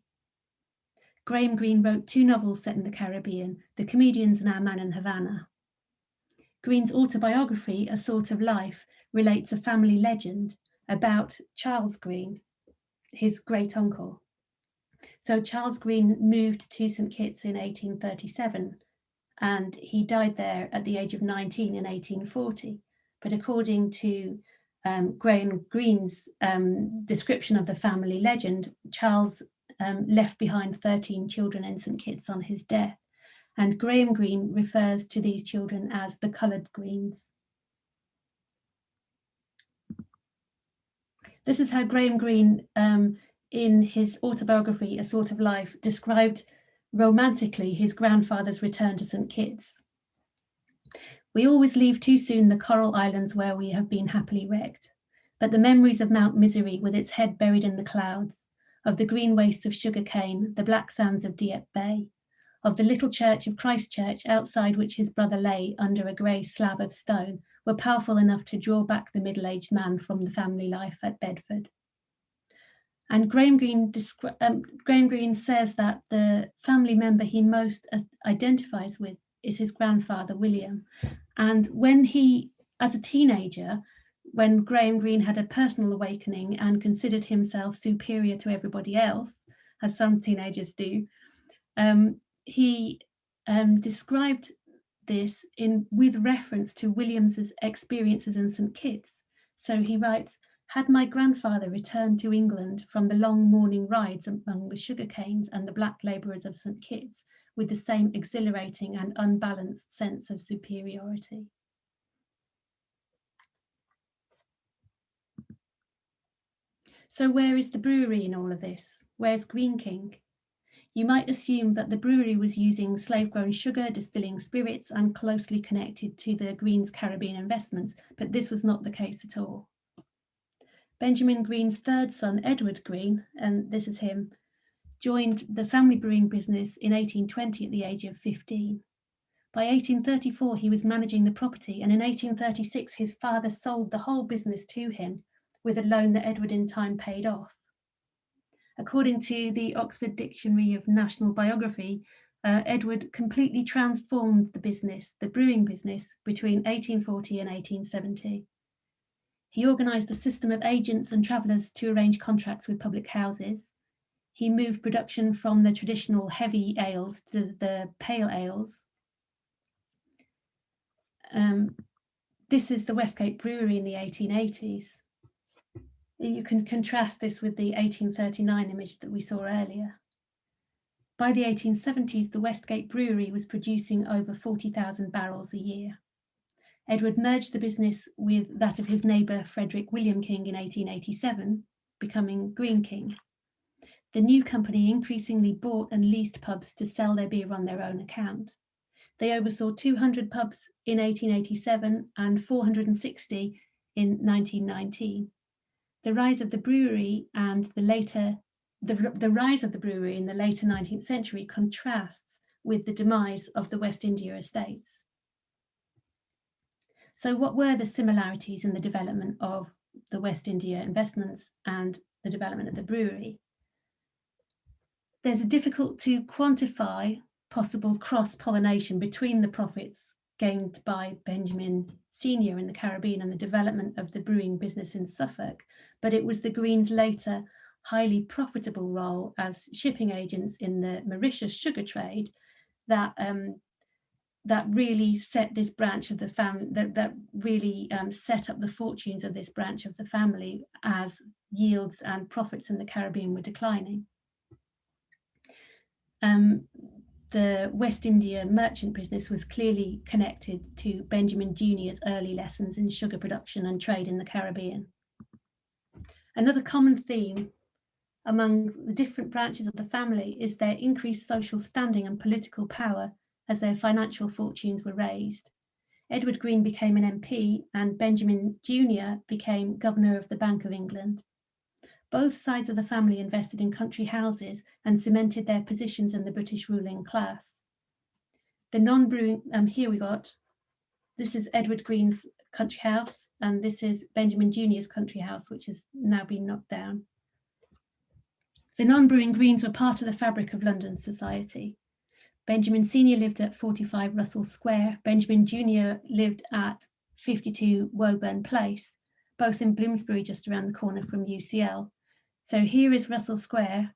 Graham Greene wrote 2 novels set in the Caribbean, The Comedians and Our Man in Havana. Greene's autobiography, A Sort of Life, relates a family legend about Charles Greene, his great uncle. So Charles Greene moved to St. Kitts in 1837, and he died there at the age of 19 in 1840. But according to Graham Greene's description of the family legend, Charles left behind 13 children in St. Kitts on his death. And Graham Greene refers to these children as the coloured Greenes. This is how Graham Greene, in his autobiography, A Sort of Life, described romantically his grandfather's return to St. Kitts. We always leave too soon the coral islands where we have been happily wrecked, but the memories of Mount Misery with its head buried in the clouds, of the green wastes of sugar cane, the black sands of Dieppe Bay, of the little church of Christchurch outside which his brother lay under a grey slab of stone, were powerful enough to draw back the middle-aged man from the family life at Bedford. And Graham Greene says that the family member he most identifies with is his grandfather, William. And when he, as a teenager, when Graham Greene had a personal awakening and considered himself superior to everybody else, as some teenagers do, he described this with reference to William's experiences in St. Kitts. So he writes, "Had my grandfather returned to England from the long morning rides among the sugar canes and the black labourers of St. Kitts with the same exhilarating and unbalanced sense of superiority." So where is the brewery in all of this? Where's Greene King? You might assume that the brewery was using slave-grown sugar, distilling spirits, and closely connected to the Greene's Caribbean investments, but this was not the case at all. Benjamin Greene's third son, Edward Greene, and this is him, joined the family brewing business in 1820 at the age of 15. By 1834, he was managing the property, and in 1836, his father sold the whole business to him with a loan that Edward in time paid off. According to the Oxford Dictionary of National Biography, Edward completely transformed the brewing business, between 1840 and 1870. He organised a system of agents and travellers to arrange contracts with public houses. He moved production from the traditional heavy ales to the pale ales. This is the Westgate Brewery in the 1880s. You can contrast this with the 1839 image that we saw earlier. By the 1870s, the Westgate Brewery was producing over 40,000 barrels a year. Edward merged the business with that of his neighbour Frederick William King in 1887, becoming Greene King. The new company increasingly bought and leased pubs to sell their beer on their own account. They oversaw 200 pubs in 1887 and 460 in 1919. The rise of the brewery and the rise of the brewery in the later 19th century contrasts with the demise of the West India estates. So what were the similarities in the development of the West India investments and the development of the brewery? There's a difficult to quantify possible cross-pollination between the profits gained by Benjamin Sr. in the Caribbean and the development of the brewing business in Suffolk, but it was the Greenes' later highly profitable role as shipping agents in the Mauritius sugar trade that really set this branch of the family, that really set up the fortunes of this branch of the family as yields and profits in the Caribbean were declining. The West India merchant business was clearly connected to Benjamin Jr.'s early lessons in sugar production and trade in the Caribbean. Another common theme among the different branches of the family is their increased social standing and political power as their financial fortunes were raised. Edward Greene became an MP and Benjamin Jr. became Governor of the Bank of England. Both sides of the family invested in country houses and cemented their positions in the British ruling class. The non-brewing, here we got This is Edward Green's country house, and this is Benjamin Jr.'s country house, which has now been knocked down. The non-brewing Greens were part of the fabric of London society. Benjamin Sr. lived at 45 Russell Square. Benjamin Jr. lived at 52 Woburn Place, both in Bloomsbury, just around the corner from U.C.L. So here is Russell Square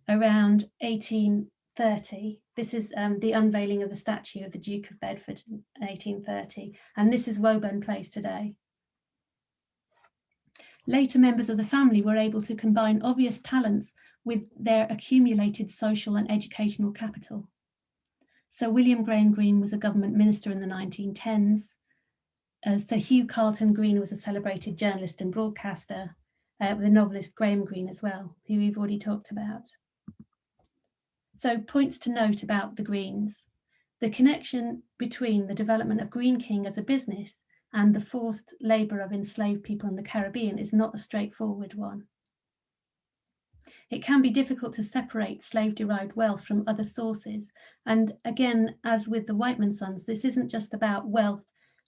around 1830. This is the unveiling of the statue of the Duke of Bedford in 1830. And this is Woburn Place today. Later members of the family were able to combine obvious talents with their accumulated social and educational capital. Sir William Graham Greene was a government minister in the 1910s. Sir Hugh Carlton Greene was a celebrated journalist and broadcaster, with the novelist Graham Greene as well, who we've already talked about. So points to note about the Greens. The connection between the development of Greene King as a business and the forced labour of enslaved people in the Caribbean is not a straightforward one. It can be difficult to separate slave-derived wealth from other sources. And again, as with the Whiteman sons, this isn't just about wealth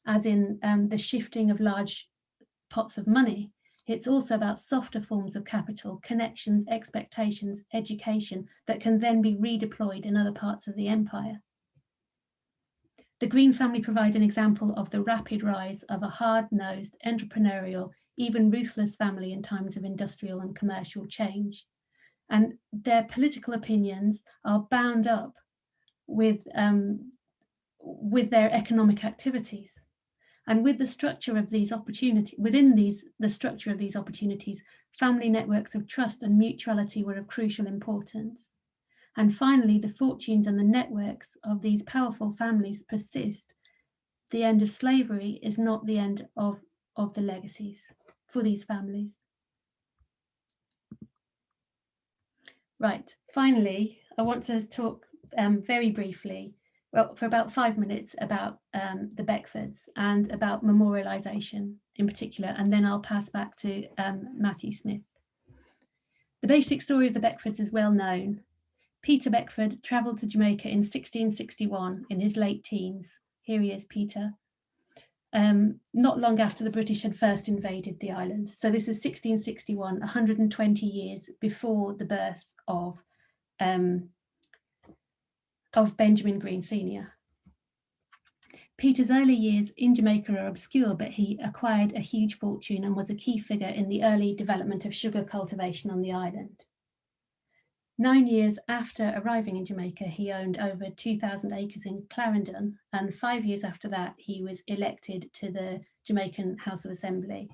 as in the shifting of large pots of money. It's also about softer forms of capital, connections, expectations, education that can then be redeployed in other parts of the empire. The Greene family provide an example of the rapid rise of a hard-nosed, entrepreneurial, even ruthless family in times of industrial and commercial change. And their political opinions are bound up with their economic activities. And with the structure of these opportunities, the structure of these opportunities, family networks of trust and mutuality were of crucial importance. And finally, the fortunes and the networks of these powerful families persist. The end of slavery is not the end of the legacies for these families. Right, finally, I want to talk very briefly, well, for about 5 minutes about the Beckfords and about memorialisation in particular, and then I'll pass back to Matthew Smith. The basic story of the Beckfords is well known. Peter Beckford travelled to Jamaica in 1661 in his late teens. Here he is, Peter. Not long after the British had first invaded the island. So this is 1661, 120 years before the birth of Benjamin Greene Sr. Peter's early years in Jamaica are obscure, but he acquired a huge fortune and was a key figure in the early development of sugar cultivation on the island. 9 years after arriving in Jamaica, he owned over 2,000 acres in Clarendon, and 5 years after that, he was elected to the Jamaican House of Assembly.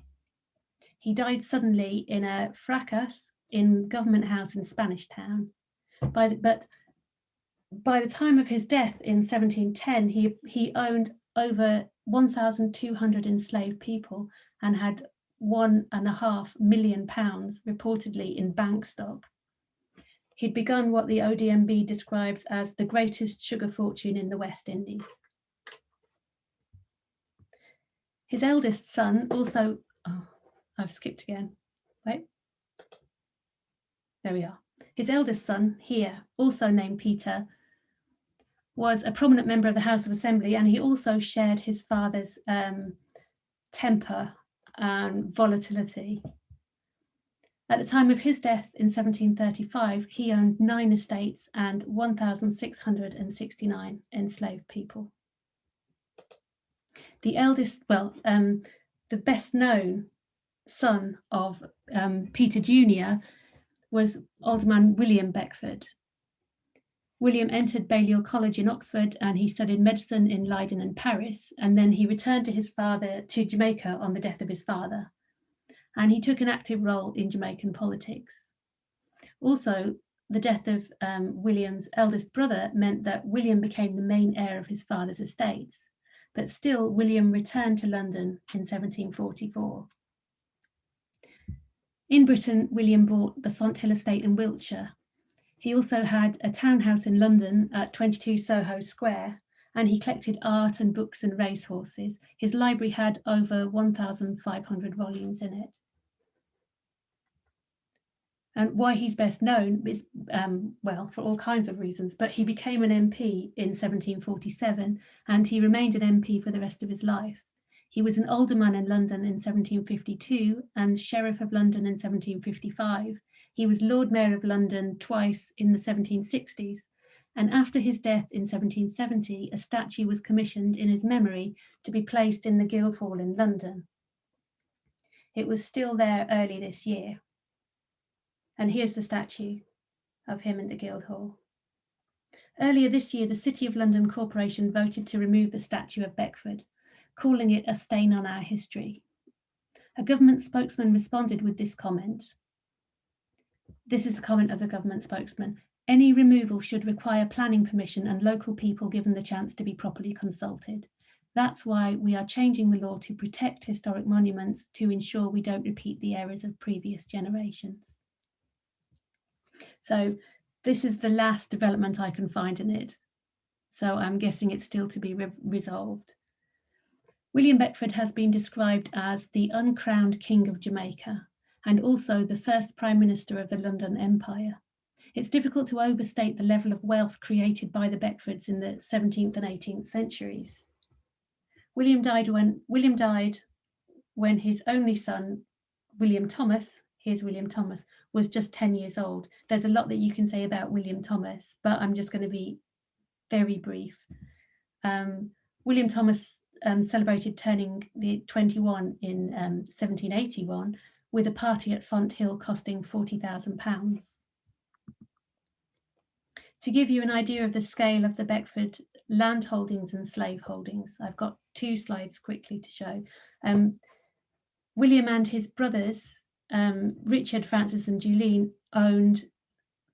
He died suddenly in a fracas in Government House in Spanish Town. But by the time of his death in 1710, he owned over 1,200 enslaved people and had £1.5 million reportedly in bank stock. He'd begun what the ODMB describes as the greatest sugar fortune in the West Indies. His eldest son also, I've skipped again, wait. There we are. His eldest son here, also named Peter, was a prominent member of the House of Assembly, and he also shared his father's temper and volatility. At the time of his death in 1735, he owned 9 estates and 1,669 enslaved people. The eldest, the best known son of Peter Jr. was Alderman William Beckford. William entered Balliol College in Oxford and he studied medicine in Leiden and Paris, and then he returned to Jamaica on the death of his father. And he took an active role in Jamaican politics. Also, the death of William's eldest brother meant that William became the main heir of his father's estates, but still William returned to London in 1744. In Britain, William bought the Fonthill estate in Wiltshire. He also had a townhouse in London at 22 Soho Square, and he collected art and books and racehorses. His library had over 1,500 volumes in it. And why he's best known is, well, for all kinds of reasons, but he became an MP in 1747 and he remained an MP for the rest of his life. He was an alderman in London in 1752 and Sheriff of London in 1755. He was Lord Mayor of London twice in the 1760s. And after his death in 1770, a statue was commissioned in his memory to be placed in the Guildhall in London. It was still there early this year. And here's the statue of him in the Guildhall. Earlier this year, the City of London Corporation voted to remove the statue of Beckford, calling it a stain on our history. A government spokesman responded with this comment. This is the comment of the government spokesman. Any removal should require planning permission and local people given the chance to be properly consulted. That's why we are changing the law to protect historic monuments to ensure we don't repeat the errors of previous generations. So this is the last development I can find in it. So I'm guessing it's still to be resolved. William Beckford has been described as the uncrowned King of Jamaica and also the first Prime Minister of the London Empire. It's difficult to overstate the level of wealth created by the Beckfords in the 17th and 18th centuries. William died when his only son, William Thomas, here's William Thomas, was just 10 years old. There's a lot that you can say about William Thomas, but I'm just going to be very brief. William Thomas celebrated turning the 21 in 1781 with a party at Fonthill costing £40,000. To give you an idea of the scale of the Beckford land holdings and slave holdings, I've got two slides quickly to show. William and his brothers, Richard, Francis and Julian, owned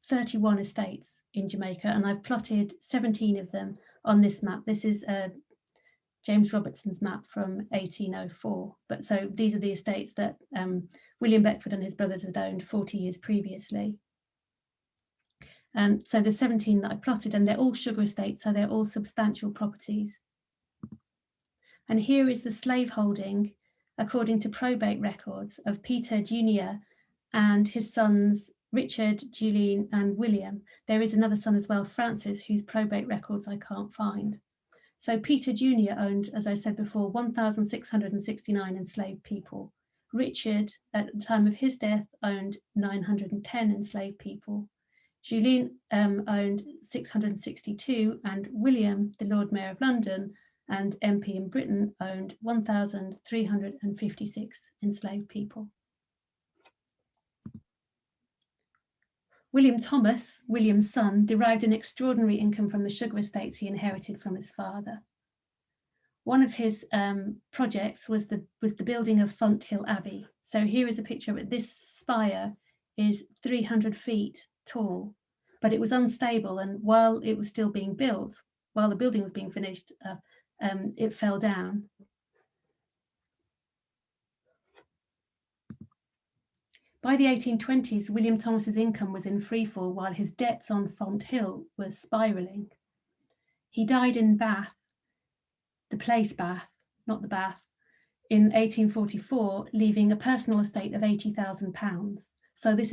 31 estates in Jamaica, and I've plotted 17 of them on this map. This is James Robertson's map from 1804. But so these are the estates that William Beckford and his brothers had owned 40 years previously. So there's 17 that I plotted, and they're all sugar estates, so they're all substantial properties. And here is the slave holding, according to probate records, of Peter Jr. and his sons Richard, Julian and William. There is another son as well, Francis, whose probate records I can't find. So Peter Jr. owned, as I said before, 1,669 enslaved people. Richard, at the time of his death, owned 910 enslaved people. Julian owned 662, and William, the Lord Mayor of London and MP in Britain, owned 1,356 enslaved people. William Thomas, William's son, derived an extraordinary income from the sugar estates he inherited from his father. One of his projects was the building of Fonthill Abbey. So here is a picture of it. This spire is 300 feet tall, but it was unstable, and while it was still being built, while the building was being finished, it fell down. By the 1820s, William Thomas's income was in freefall while his debts on Fonthill were spiralling. He died in Bath, the place Bath, not the Bath, in 1844, leaving a personal estate of £80,000. So this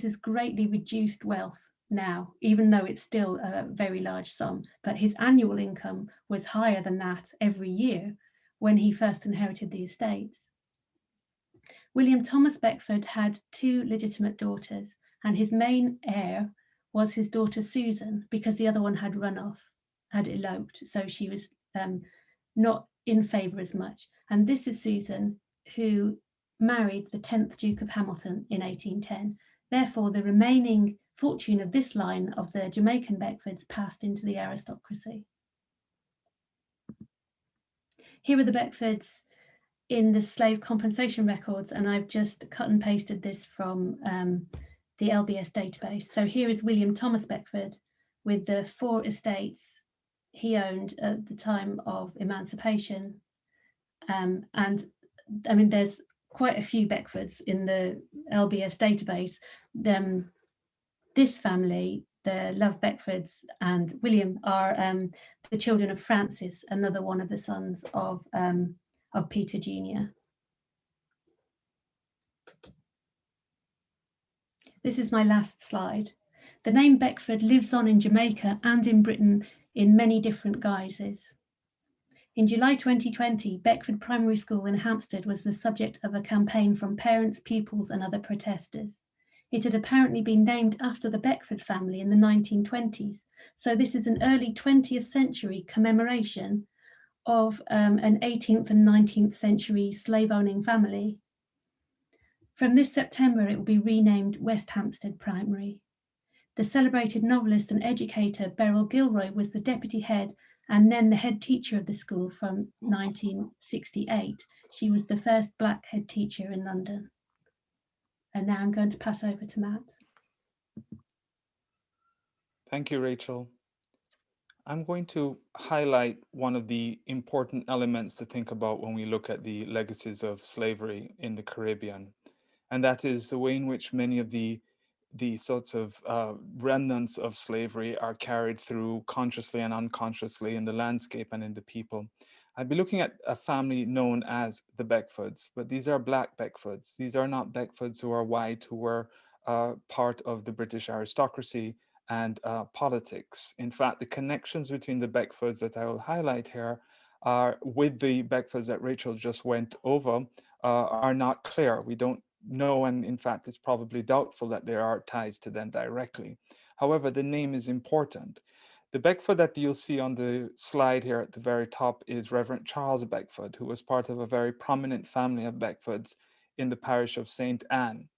is greatly reduced wealth now, even though it's still a very large sum, but his annual income was higher than that every year when he first inherited the estates. William Thomas Beckford had two legitimate daughters, and his main heir was his daughter Susan, because the other one had run off, had eloped, so she was not in favour as much. And this is Susan, who married the 10th Duke of Hamilton in 1810. Therefore, the remaining fortune of this line of the Jamaican Beckfords passed into the aristocracy. Here are the Beckfords in the slave compensation records, and I've just cut and pasted this from the LBS database. So here is William Thomas Beckford with the 4 estates he owned at the time of emancipation. And I mean, there's quite a few Beckfords in the LBS database. This family, the Love Beckfords and William, are the children of Francis, another one of the sons of Peter Jr. This is my last slide. The name Beckford lives on in Jamaica and in Britain in many different guises. In July 2020, Beckford Primary School in Hampstead was the subject of a campaign from parents, pupils and other protesters. It had apparently been named after the Beckford family in the 1920s, so this is an early 20th century commemoration of an 18th and 19th century slave-owning family. From this September, it will be renamed West Hampstead Primary. The celebrated novelist and educator Beryl Gilroy was the deputy head and then the head teacher of the school from 1968. She was the first Black head teacher in London. And now I'm going to pass over to Matt. Thank you, Rachel. I'm going to highlight one of the important elements to think about when we look at the legacies of slavery in the Caribbean. And that is the way in which many of the sorts of remnants of slavery are carried through consciously and unconsciously in the landscape and in the people. I'd be looking at a family known as the Beckfords, but these are Black Beckfords. These are not Beckfords who are white, who were part of the British aristocracy and politics. In fact, the connections between the Beckfords that I will highlight here are with the Beckfords that Rachel just went over are not clear. We don't know, and in fact, it's probably doubtful that there are ties to them directly. However, the name is important. The Beckford that you'll see on the slide here at the very top is Reverend Charles Beckford, who was part of a very prominent family of Beckfords in the parish of St. Anne.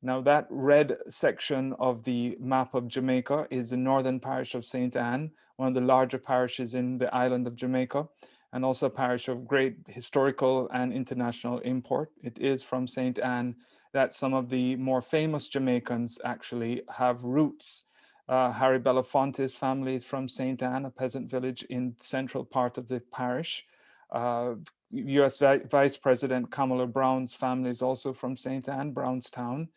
Now that red section of the map of Jamaica is the northern parish of St. Anne, one of the larger parishes in the island of Jamaica, and also a parish of great historical and international import. It is from St. Anne that some of the more famous Jamaicans actually have roots. Harry Belafonte's family is from St. Anne, a peasant village in the central part of the parish. U.S. Vice President Kamala Brown's family is also from St. Anne, Brownstown.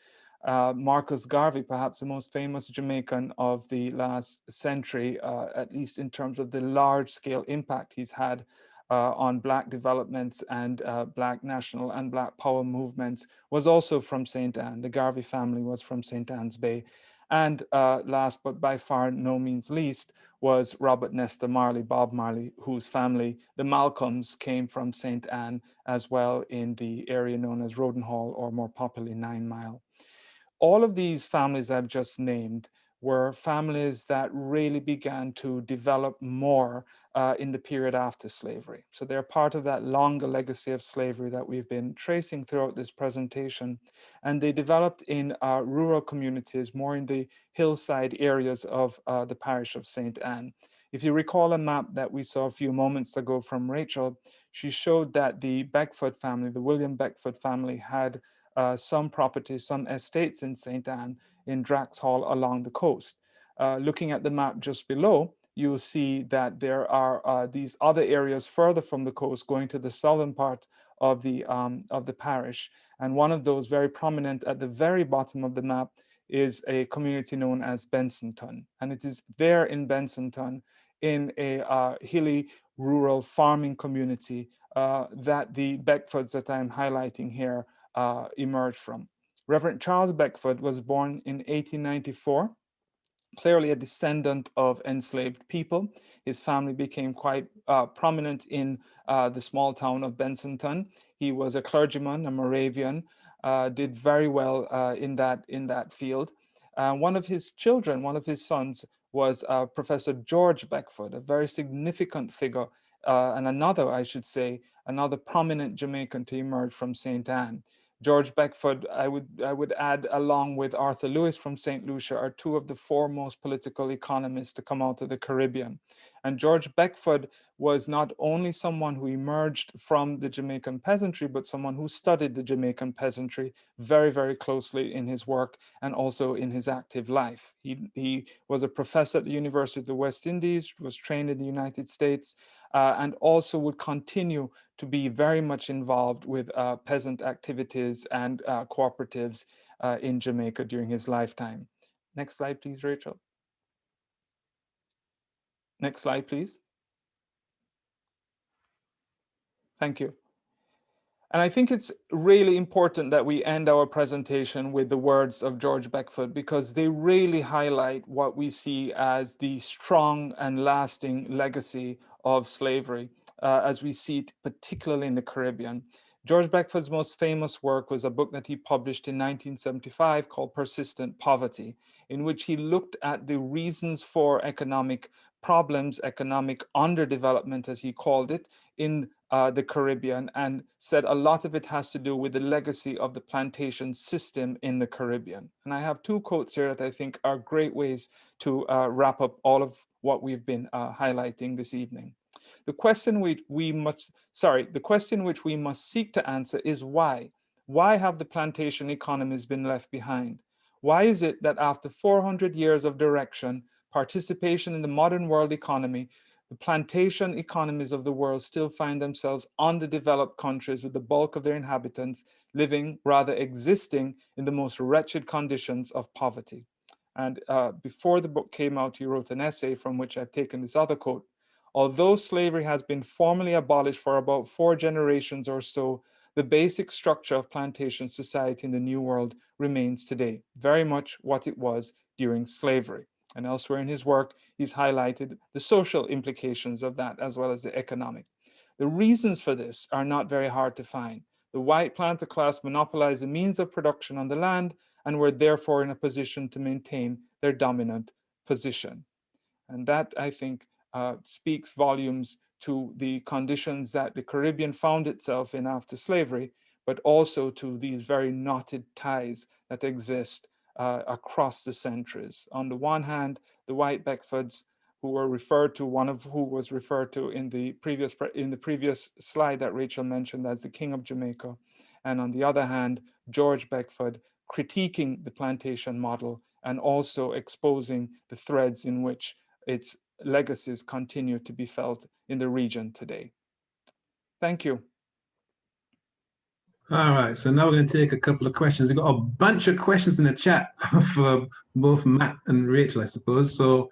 Marcus Garvey, perhaps the most famous Jamaican of the last century, at least in terms of the large-scale impact he's had on Black developments and Black national and Black power movements, was also from St. Anne. The Garvey family was from St. Anne's Bay. And last, but by far no means least, was Robert Nesta Marley, Bob Marley, whose family, the Malcolms, came from St. Anne as well in the area known as Rodenhall, or more popularly 9 Mile. All of these families I've just named were families that really began to develop more in the period after slavery. So they're part of that longer legacy of slavery that we've been tracing throughout this presentation. And they developed in rural communities, more in the hillside areas of the parish of St. Anne. If you recall a map that we saw a few moments ago from Rachel, she showed that the Beckford family, the William Beckford family, had some properties, some estates in St. Anne in Draxhall along the coast. Looking at the map just below, you'll see that there are these other areas further from the coast going to the southern part of the parish. And one of those very prominent at the very bottom of the map is a community known as Bensonton. And it is there in Bensonton, in a hilly rural farming community, that the Beckfords that I'm highlighting here emerged from. Reverend Charles Beckford was born in 1894, clearly a descendant of enslaved people. His family became quite prominent in the small town of Bensonton. He was a clergyman, a Moravian, did very well in that field. One of his children, one of his sons, was Professor George Beckford, a very significant figure, and another, I should say, another prominent Jamaican to emerge from St. Anne. George Beckford, I would add, along with Arthur Lewis from St. Lucia, are two of the foremost political economists to come out of the Caribbean. And George Beckford was not only someone who emerged from the Jamaican peasantry, but someone who studied the Jamaican peasantry very, very closely in his work and also in his active life. He was a professor at the University of the West Indies, was trained in the United States, and also would continue to be very much involved with peasant activities and cooperatives in Jamaica during his lifetime. Next slide, please, Rachel. Next slide, please. Thank you. And I think it's really important that we end our presentation with the words of George Beckford, because they really highlight what we see as the strong and lasting legacy of slavery, as we see it particularly in the Caribbean. George Beckford's most famous work was a book that he published in 1975 called Persistent Poverty, in which he looked at the reasons for economic problems, economic underdevelopment, as he called it, in the Caribbean, and said a lot of it has to do with the legacy of the plantation system in the Caribbean. And I have two quotes here that I think are great ways to wrap up all of what we've been highlighting this evening. The question which we must seek to answer is why? Why have the plantation economies been left behind? Why is it that after 400 years of direction, participation in the modern world economy, the plantation economies of the world still find themselves underdeveloped countries with the bulk of their inhabitants living, rather existing, in the most wretched conditions of poverty? And before the book came out, he wrote an essay from which I've taken this other quote. Although slavery has been formally abolished for about 4 generations or so, the basic structure of plantation society in the New World remains today, very much what it was during slavery. And elsewhere in his work, he's highlighted the social implications of that as well as the economic. The reasons for this are not very hard to find. The white planter class monopolized the means of production on the land and were therefore in a position to maintain their dominant position. And that, I think, speaks volumes to the conditions that the Caribbean found itself in after slavery, but also to these very knotted ties that exist across the centuries. On the one hand, the white Beckfords, who were referred to, one of who was referred to in the previous slide that Rachel mentioned as the King of Jamaica, and on the other hand, George Beckford critiquing the plantation model and also exposing the threads in which its legacies continue to be felt in the region today. Thank you. All right, so now we're going to take a couple of questions. We've got a bunch of questions in the chat for both Matt and Rachel, I suppose. So,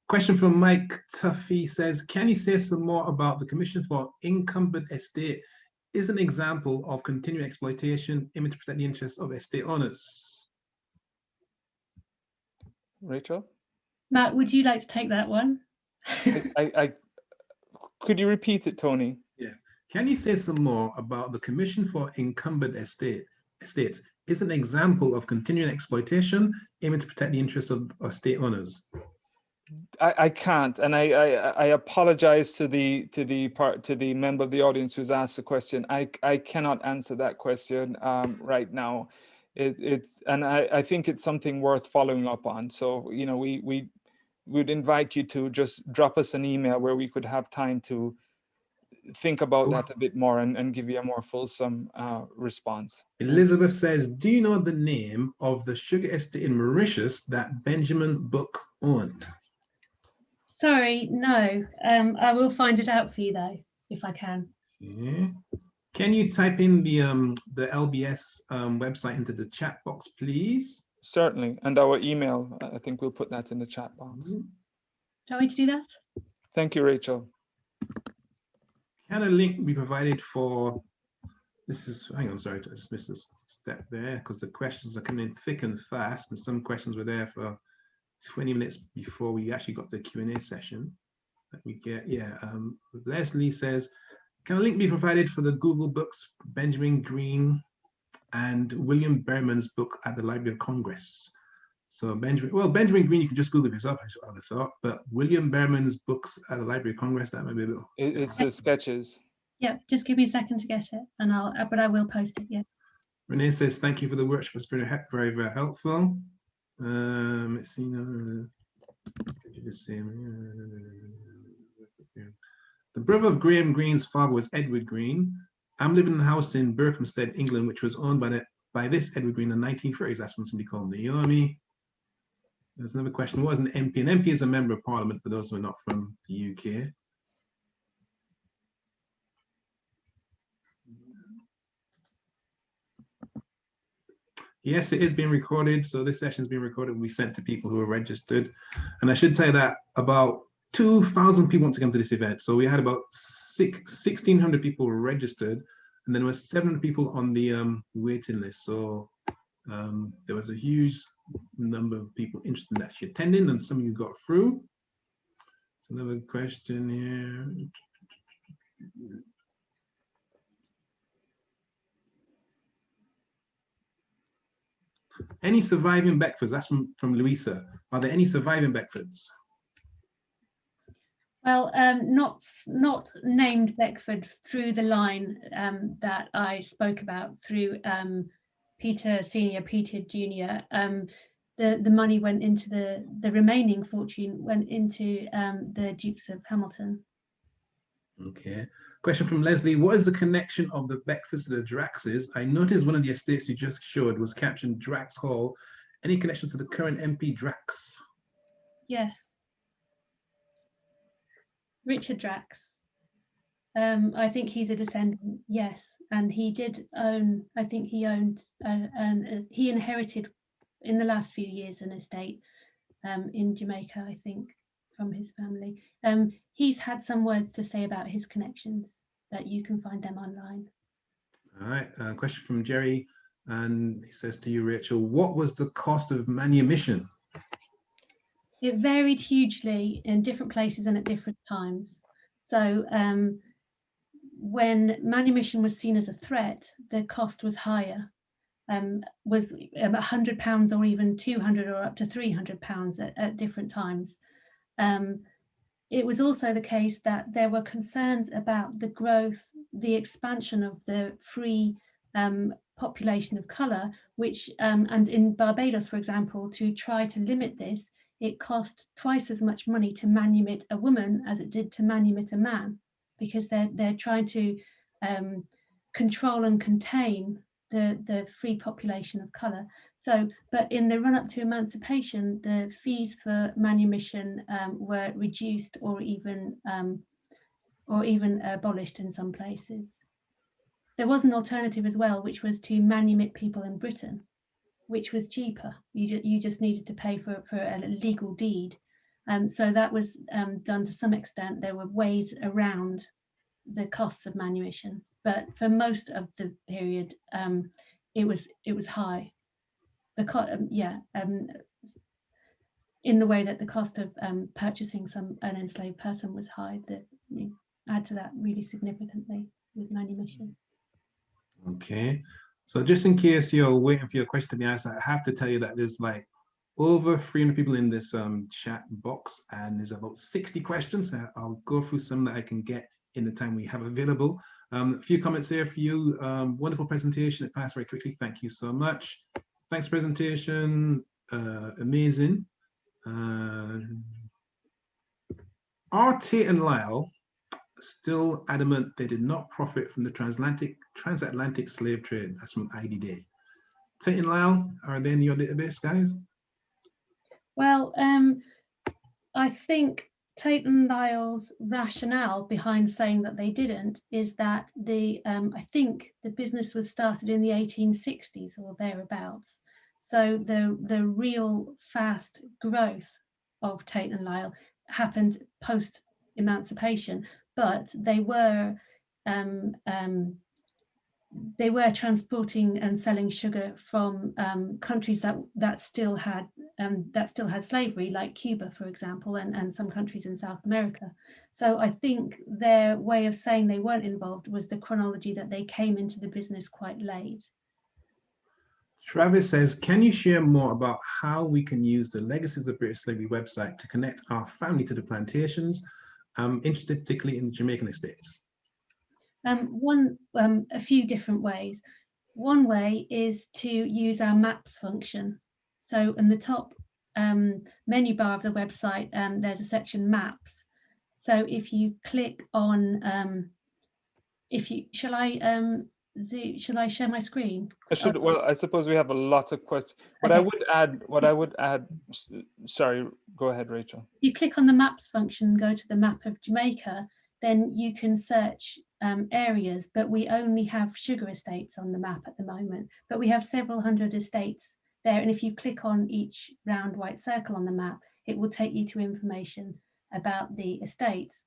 question from Mike Tuffy says, can you say some more about the Commission for Encumbered Estate is an example of continuing exploitation aiming to protect the interests of estate owners? Rachel? Matt, would you like to take that one? Could you repeat it, Tony? Yeah. Can you say some more about the Commission for Encumbered Estates is an example of continuing exploitation aiming to protect the interests of estate owners? I can't, and I apologize to the member of the audience who's asked the question. I cannot answer that question right now. I think it's something worth following up on. So we would invite you to just drop us an email where we could have time to think about that a bit more and give you a more fulsome response. Elizabeth says, do you know the name of the sugar estate in Mauritius that Benjamin Book owned? Sorry, no. I will find it out for you though, if I can. Yeah. Can you type in the LBS website into the chat box, please? Certainly, and our email, I think we'll put that in the chat box. Do you want me to do that? Thank you, Rachel. Can a link be provided for, this is, hang on, sorry, I just missed a step there because the questions are coming in thick and fast, and some questions were there for 20 minutes before we actually got the Q&A session that we get. Yeah, Leslie says, can a link be provided for the Google Books, Benjamin Green and William Berman's book at the Library of Congress? So Benjamin Green, you can just Google this up, I would have thought, but William Berman's books at the Library of Congress, that might be a little. It's the sketches. Yeah, just give me a second to get it, and but I will post it. Yeah. Renee says, thank you for the workshop. It's been very, very helpful. Let's see. The brother of Graham Green's father was Edward Green. I'm living in a house in Berkhamsted, England, which was owned by this Edward Green in the 1930s. That's when somebody called me. You know what I mean? There's another question. What is an MP? An MP is a member of Parliament for those who are not from the UK. Yes, it is being recorded. So this session is being recorded. We sent to people who are registered. And I should tell you that about 2,000 people want to come to this event. So we had about 1,600 people registered. and then there was 700 people on the waiting list. So there was a huge number of people interested in actually attending, and some of you got through. So another question here. Any surviving Beckfords? That's from Louisa. Are there any surviving Beckfords? Well, not named Beckford through the line that I spoke about through Peter Senior, Peter Junior. The money went into the remaining fortune went into the Dukes of Hamilton. Okay. Question from Leslie. What is the connection of the Beckfords to the Draxes? I noticed one of the estates you just showed was captioned Drax Hall. Any connection to the current MP Drax? Yes. Richard Drax. I think he's a descendant, yes. And he did own, I think he owned, he inherited in the last few years an estate in Jamaica, I think, from his family. He's had some words to say about his connections, that you can find them online. All right, question from Jerry, and he says to you, Rachel, what was the cost of manumission? It varied hugely in different places and at different times. So when manumission was seen as a threat, the cost was higher, was £100 or even £200 or up to £300 at different times. It was also the case that there were concerns about the growth, the expansion of the free population of colour, which, and in Barbados, for example, to try to limit this, it cost twice as much money to manumit a woman as it did to manumit a man, because they're trying to control and contain the free population of colour. So, but in the run up to emancipation, the fees for manumission were reduced or even abolished in some places. There was an alternative as well, which was to manumit people in Britain, which was cheaper. You just needed to pay for a legal deed. So that was done to some extent. There were ways around the costs of manumission, but for most of the period, it was high. In the way that the cost of purchasing an enslaved person was high, that you add to that really significantly with manumission. Okay, so just in case you're waiting for your question to be asked, I have to tell you that there's like over 300 people in this chat box, and there's about 60 questions. I'll go through some that I can get in the time we have available. A few comments here for you. Wonderful presentation. It passed very quickly. Thank you so much. Thanks, presentation. Amazing. Are Tate and Lyle still adamant they did not profit from the transatlantic slave trade? That's from IDD. Tate and Lyle, are they in your database, guys? Well, I think Tate and Lyle's rationale behind saying that they didn't is that I think the business was started in the 1860s or thereabouts. So the real fast growth of Tate and Lyle happened post-emancipation, but they were transporting and selling sugar from countries that still had slavery, like Cuba, for example, and some countries in South America. So I think their way of saying they weren't involved was the chronology that they came into the business quite late. Travis says, can you share more about how we can use the Legacies of British Slavery website to connect our family to the plantations? I'm interested particularly in the Jamaican estates. A few different ways. One way is to use our maps function. So in the top menu bar of the website, there's a section maps. So if you click on, shall I share my screen? Well, I suppose we have a lot of questions. What I would add, sorry, go ahead, Rachel. You click on the maps function, go to the map of Jamaica, then you can search areas, but we only have sugar estates on the map at the moment, but we have several hundred estates there. And if you click on each round white circle on the map, it will take you to information about the estates.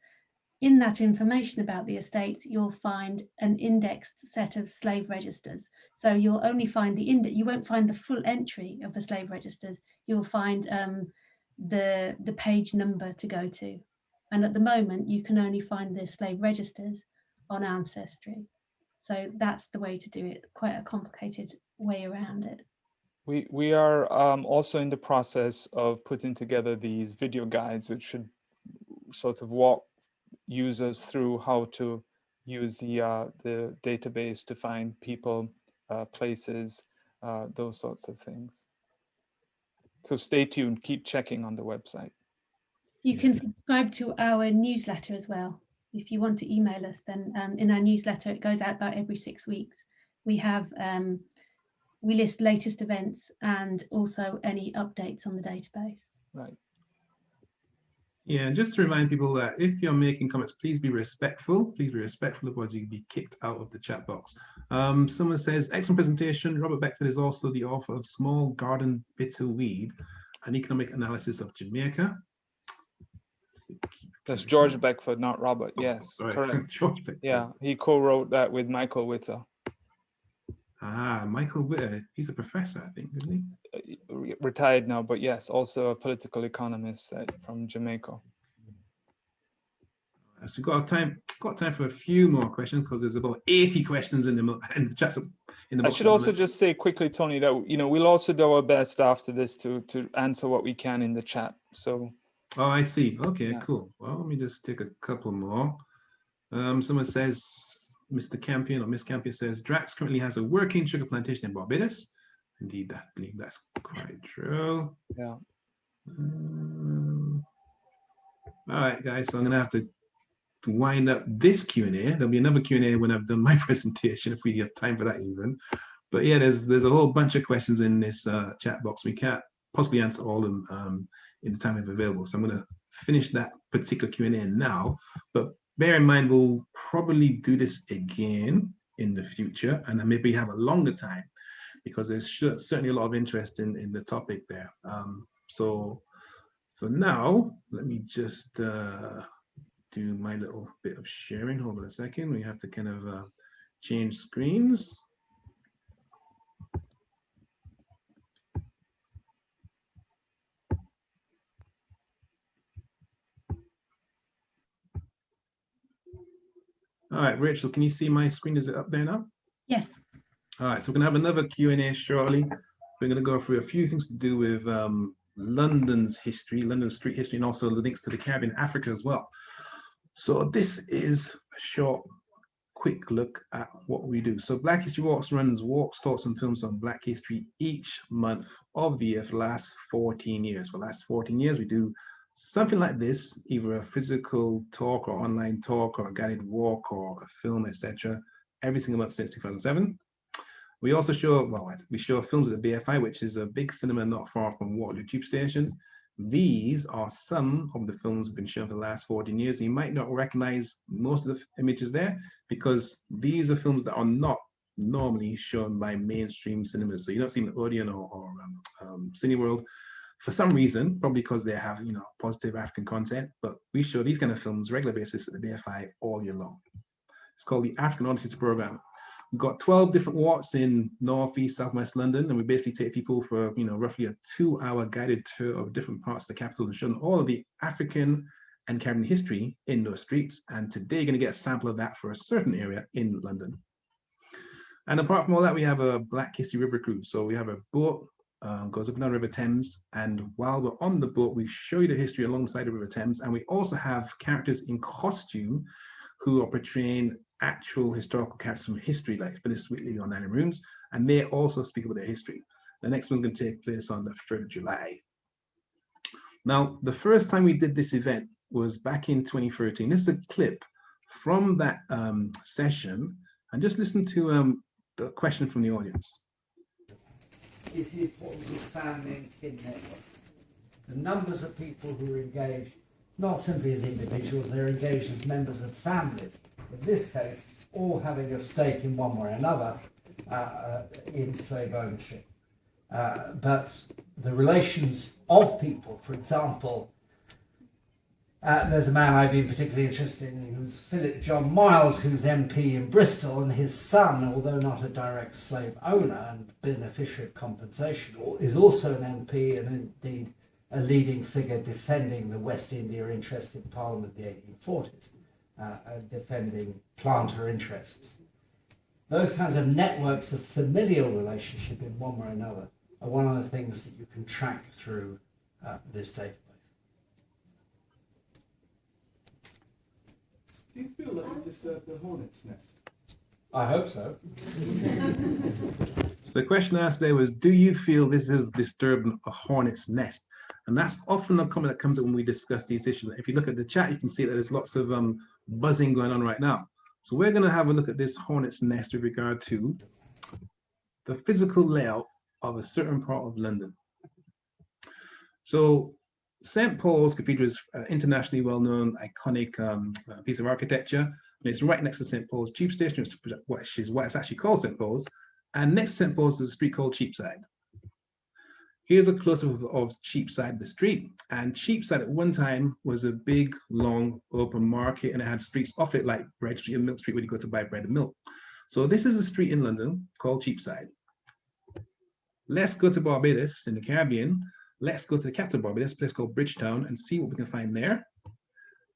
in that information about the estates, you'll find an indexed set of slave registers. So you'll only find the index, you won't find the full entry of the slave registers. You'll find the page number to go to. And at the moment, you can only find the slave registers on Ancestry. So that's the way to do it, quite a complicated way around it. We are also in the process of putting together these video guides, which should sort of walk users through how to use the database to find people, places, those sorts of things. So stay tuned, keep checking on the website. You can subscribe to our newsletter as well. If you want to email us, then in our newsletter, it goes out about every 6 weeks. We have, we list latest events and also any updates on the database. Right. Yeah, just to remind people that if you're making comments, please be respectful. Please be respectful, otherwise you'll be kicked out of the chat box. Someone says, excellent presentation. Robert Beckford is also the author of Small Garden Bitter Weed, an economic analysis of Jamaica. That's George Beckford, not Robert. Yes, correct. George Beckford. Yeah, he co-wrote that with Michael Witter. Ah, Michael Witter, he's a professor, I think, isn't he? Retired now, but yes, also a political economist from Jamaica. So we've got time for a few more questions because there's about 80 questions in the chat. I should also just say quickly, Tony, that we'll also do our best after this to answer what we can in the chat. So. Oh, I see. Okay, Yeah. Cool. Well, let me just take a couple more. Someone says, Mr. Campion or Miss Campion says, Drax currently has a working sugar plantation in Barbados. Indeed, I believe that's quite true. Yeah. All right, guys, so I'm gonna have to wind up this Q&A. There'll be another Q&A when I've done my presentation, if we have time for that even. But yeah, there's a whole bunch of questions in this chat box. We can't possibly answer all of them in the time we have available. So I'm gonna finish that particular Q&A now, but bear in mind, we'll probably do this again in the future and maybe have a longer time because there's certainly a lot of interest in the topic there. So for now, let me just do my little bit of sharing. Hold on a second. We have to kind of change screens. All right, Rachel, can you see my screen? Is it up there now? Yes. All right, so we're gonna have another Q&A shortly. We're gonna go through a few things to do with London's history, London street history, and also the links to the Caribbean, Africa as well. So this is a short, quick look at what we do. So Black History Walks runs walks, talks, and films on Black history each month of the year for the last 14 years. For the last 14 years, we do something like this, either a physical talk or online talk or a guided walk or a film, etc. every single month since 2007. We also show, well, we show films at the BFI, which is a big cinema not far from Waterloo Tube Station. These are some of the films we've been showing for the last 14 years. You might not recognize most of the images there because these are films that are not normally shown by mainstream cinemas. So you're not seeing Odeon or Cineworld for some reason, probably because they have, positive African content, but we show these kind of films regular basis at the BFI all year long. It's called the African Audiences Program. We've got 12 different walks in North, East, Southwest London, and we basically take people for, roughly a 2-hour guided tour of different parts of the capital and show them all of the African and Caribbean history in those streets. And today you're going to get a sample of that for a certain area in London. And apart from all that, we have a Black History River cruise. So we have a boat, goes up and down River Thames. And while we're on the boat, we show you the history alongside the River Thames. And we also have characters in costume who are portraying actual historical characters from history, like Phyllis Whitley or Nanny Runes, and they also speak about their history. The next one's going to take place on the 3rd of July. Now, the first time we did this event was back in 2013. This is a clip from that session, and just listen to the question from the audience. Is the importance of family and kid network. The numbers of people who are engaged, not simply as individuals, they're engaged as members of families. In this case, all having a stake in one way or another in slave ownership. But the relations of people, for example, There's a man I've been particularly interested in, who's Philip John Miles, who's MP in Bristol, and his son, although not a direct slave owner and beneficiary of compensation, is also an MP and indeed a leading figure defending the West India interest in Parliament in the 1840s, defending planter interests. Those kinds of networks of familial relationship in one way or another are one of the things that you can track through this database. Do you feel that you disturb the hornet's nest? I hope so. So the question asked there was, do you feel this is disturbing a hornet's nest? And that's often a comment that comes up when we discuss these issues. If you look at the chat, you can see that there's lots of buzzing going on right now. So we're going to have a look at this hornet's nest with regard to the physical layout of a certain part of London. So St. Paul's Cathedral is an internationally well-known, iconic piece of architecture. And it's right next to St. Paul's Tube Station, which is why it's actually called St. Paul's. And next to St. Paul's is a street called Cheapside. Here's a close-up of Cheapside, the street. And Cheapside at one time was a big, long, open market, and it had streets off it like Bread Street and Milk Street, where you go to buy bread and milk. So this is a street in London called Cheapside. Let's go to Barbados in the Caribbean. Let's go to the capital of Barbados, a place called Bridgetown, and see what we can find there.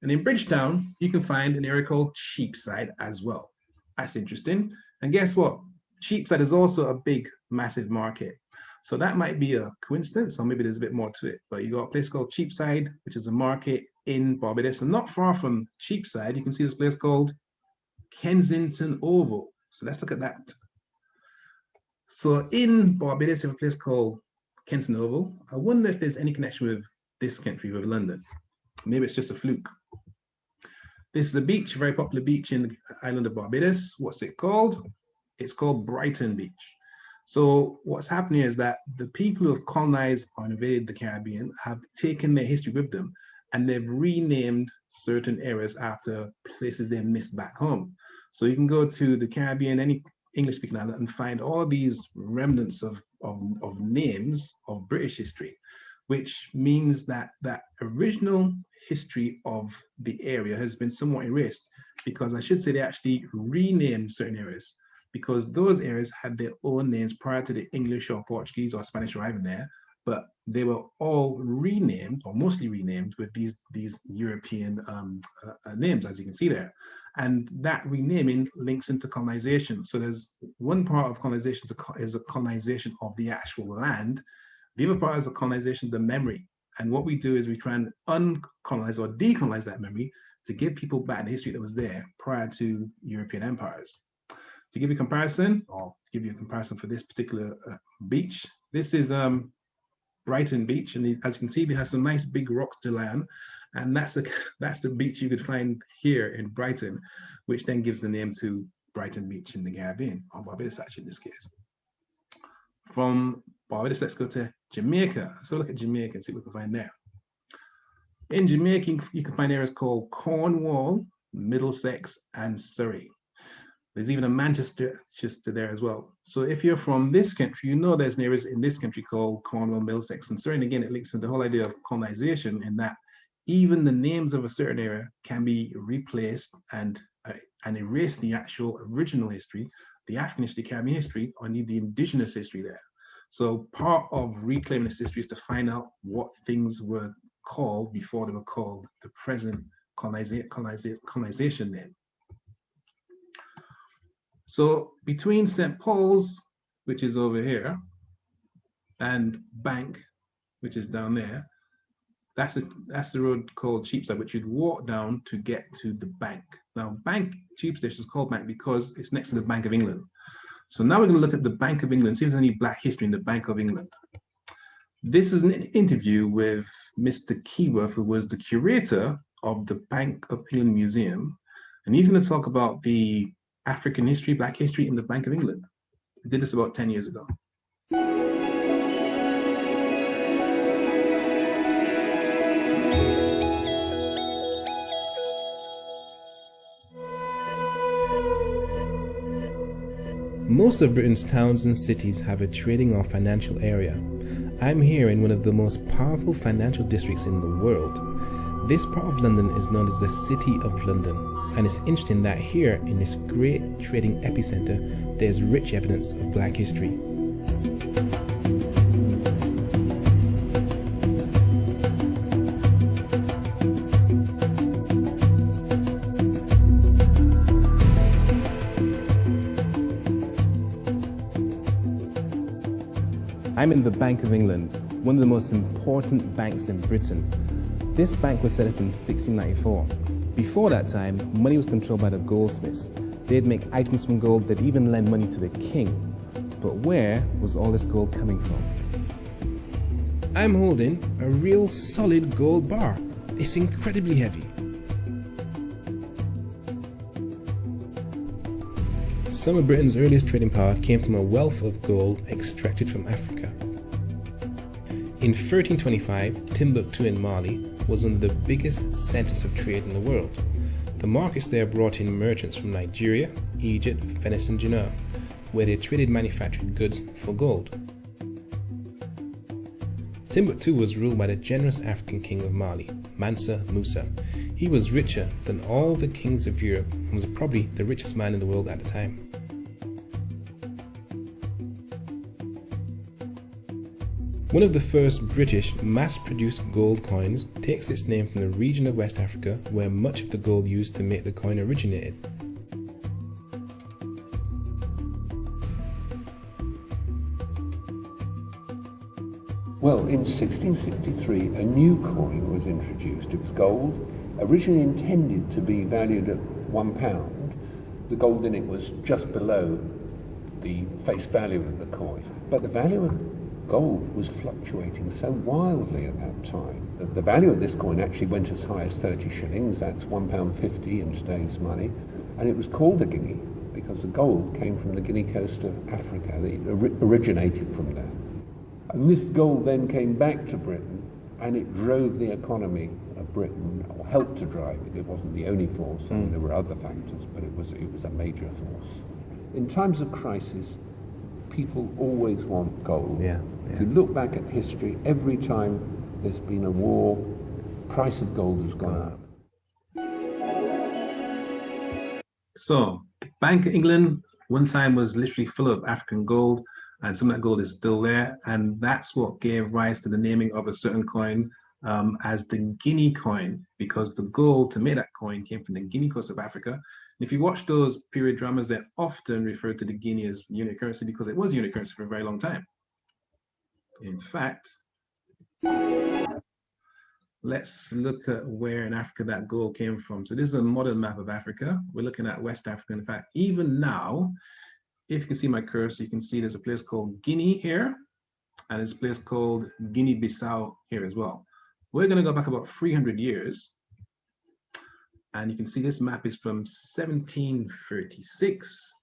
And in Bridgetown, you can find an area called Cheapside as well. That's interesting. And guess what? Cheapside is also a big, massive market. So that might be a coincidence, or maybe there's a bit more to it. But you got a place called Cheapside, which is a market in Barbados. And not far from Cheapside, you can see this place called Kensington Oval. So let's look at that. So in Barbados, you have a place called Kensington Oval. I wonder if there's any connection with this country, with London. Maybe it's just a fluke. This is a beach, a very popular beach in the island of Barbados. What's it called? It's called Brighton Beach. So what's happening is that the people who have colonized or invaded the Caribbean have taken their history with them, and they've renamed certain areas after places they missed back home. So you can go to the Caribbean, any English-speaking island, and find all these remnants of names of British history, which means that that original history of the area has been somewhat erased, because I should say they actually renamed certain areas, because those areas had their own names prior to the English or Portuguese or Spanish arriving there, but they were all renamed, or mostly renamed, with these European names, as you can see there. And that renaming links into colonization. So there's one part of colonization is a colonization of the actual land. The other part is a colonization of the memory. And what we do is we try and uncolonize or decolonize that memory to give people back the history that was there prior to European empires. To give you a comparison, or give you a comparison for this particular beach, this is Brighton Beach, and as you can see, they have some nice big rocks to lie on, and that's the beach you could find here in Brighton, which then gives the name to Brighton Beach in the Caribbean, or Barbados actually in this case. From Barbados, let's go to Jamaica. So look at Jamaica and see what we can find there. In Jamaica, you can find areas called Cornwall, Middlesex, and Surrey. There's even a Manchester there as well. So if you're from this country, you know there's areas in this country called Cornwall, Middlesex, and Surrey. And again, it links to the whole idea of colonization, in that even the names of a certain area can be replaced and erase the actual original history, the African history, Caribbean history, or indeed the indigenous history there. So part of reclaiming this history is to find out what things were called before they were called the present colonization name. So between St. Paul's, which is over here, and Bank, which is down there, that's the road called Cheapside, which you'd walk down to get to the Bank. Now, Bank Tube Station is called Bank because it's next to the Bank of England. So now we're going to look at the Bank of England, see if there's any Black history in the Bank of England. This is an interview with Mr. Keyworth, who was the curator of the Bank of England Museum, and he's going to talk about the African history, Black history in the Bank of England. He did this about 10 years ago. Most of Britain's towns and cities have a trading or financial area. I'm here in one of the most powerful financial districts in the world. This part of London is known as the City of London, and it's interesting that here, in this great trading epicenter, there's rich evidence of black history. I'm in the Bank of England, one of the most important banks in Britain. This bank was set up in 1694. Before that time, money was controlled by the goldsmiths. They'd make items from gold, they'd even lend money to the king. But where was all this gold coming from? I'm holding a real solid gold bar. It's incredibly heavy. Some of Britain's earliest trading power came from a wealth of gold extracted from Africa. In 1325, Timbuktu in Mali was one of the biggest centers of trade in the world. The markets there brought in merchants from Nigeria, Egypt, Venice and Genoa, where they traded manufactured goods for gold. Timbuktu was ruled by the generous African king of Mali, Mansa Musa. He was richer than all the kings of Europe and was probably the richest man in the world at the time. One of the first British mass-produced gold coins takes its name from the region of West Africa where much of the gold used to make the coin originated. Well, in 1663, a new coin was introduced. It was gold, originally intended to be valued at £1. The gold in it was just below the face value of the coin. But the value of gold was fluctuating so wildly at that time that the value of this coin actually went as high as 30 shillings, that's £1.50 in today's money, and it was called a guinea because the gold came from the Guinea coast of Africa. It originated from there. And this gold then came back to Britain and it drove the economy of Britain, or helped to drive it. It wasn't the only force, I mean, there were other factors, but it was a major force. In times of crisis, people always want gold. If you look back at history, every time there's been a war, price of gold has gone up. So, Bank of England one time was literally full of African gold, and some of that gold is still there, and that's what gave rise to the naming of a certain coin as the Guinea coin, because the gold to make that coin came from the Guinea coast of Africa. And if you watch those period dramas, they often refer to the Guinea as unit currency because it was unit currency for a very long time. In fact, let's look at where in Africa that gold came from. So this is a modern map of Africa. We're looking at West Africa. In fact, even now, if you can see my cursor, you can see there's a place called Guinea here, and there's a place called Guinea-Bissau here as well. We're going to go back about 300 years, and you can see this map is from 1736,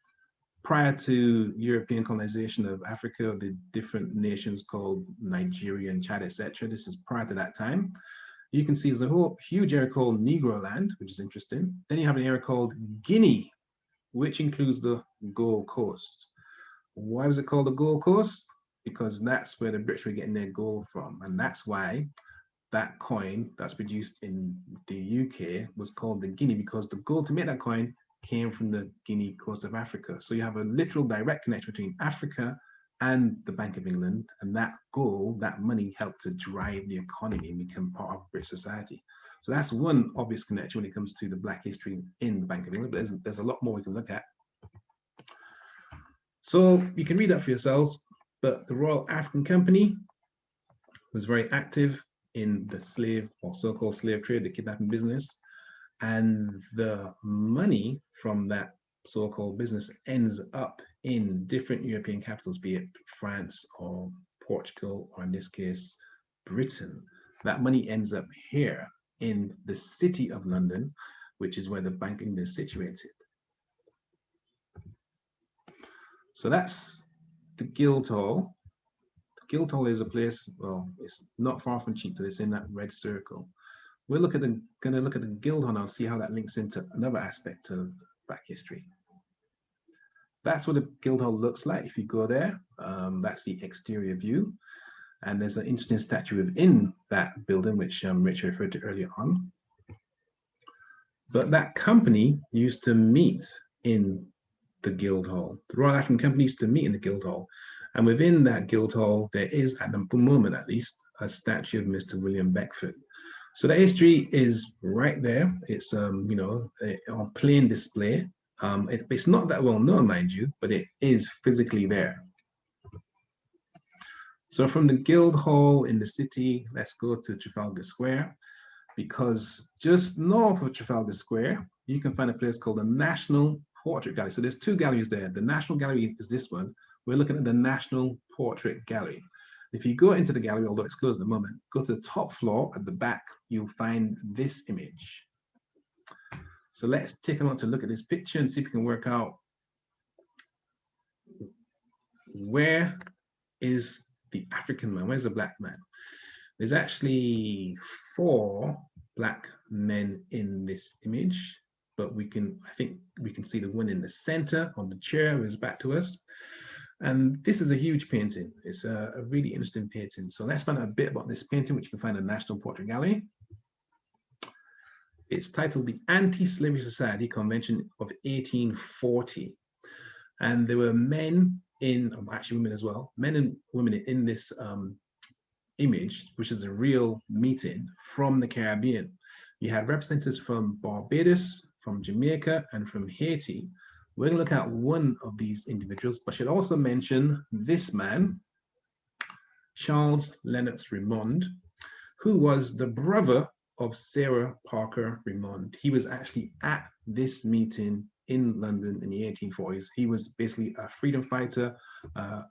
prior to European colonization of Africa, the different nations called Nigeria and Chad, etc. This is prior to that time. You can see there's a whole huge area called Negro land, which is interesting. Then you have an area called Guinea, which includes the Gold Coast. Why was it called the Gold Coast? Because that's where the British were getting their gold from. And that's why that coin that's produced in the UK was called the Guinea, because the gold to make that coin came from the Guinea coast of Africa. So you have a literal direct connection between Africa and the Bank of England, and that gold, that money helped to drive the economy and become part of British society. So that's one obvious connection when it comes to the Black history in the Bank of England, but there's a lot more we can look at. So you can read that for yourselves, but the Royal African Company was very active in the slave or so-called slave trade, the kidnapping business, and the money from that so-called business ends up in different European capitals, be it France or Portugal, or in this case, Britain. That money ends up here in the City of London, which is where the Bank of England is situated. So that's the Guildhall. The Guildhall is a place, well, it's not far from Cheapside, it's in that red circle. We're going to look at the Guildhall now, see how that links into another aspect of Black history. That's what the Guildhall looks like if you go there. That's the exterior view. And there's an interesting statue within that building, which Richard referred to earlier on. But that company used to meet in the Guildhall. The Royal African Company used to meet in the Guildhall. And within that Guildhall, there is, at the moment at least, a statue of Mr. William Beckford. So the history is right there. It's, you know, on plain display. It's not that well known, mind you, but it is physically there. So from the Guildhall in the city, let's go to Trafalgar Square, because just north of Trafalgar Square, you can find a place called the National Portrait Gallery. So there's two galleries there. The National Gallery is this one. We're looking at the National Portrait Gallery. If you go into the gallery, although it's closed at the moment, go to the top floor at the back, you'll find this image. So let's take a moment to look at this picture and see if we can work out where is the African man, where's the black man? There's actually 4 black men in this image, but I think we can see the one in the center on the chair is back to us. And this is a huge painting. It's a really interesting painting. So let's find out a bit about this painting, which you can find in the National Portrait Gallery. It's titled the Anti-Slavery Society Convention of 1840. And there were men in, actually women as well, men and women in this image, which is a real meeting from the Caribbean. You had representatives from Barbados, from Jamaica, and from Haiti. We're going to look at one of these individuals, but I should also mention this man, Charles Lennox Remond, who was the brother of Sarah Parker Remond. He was actually at this meeting in London in the 1840s. He was basically a freedom fighter.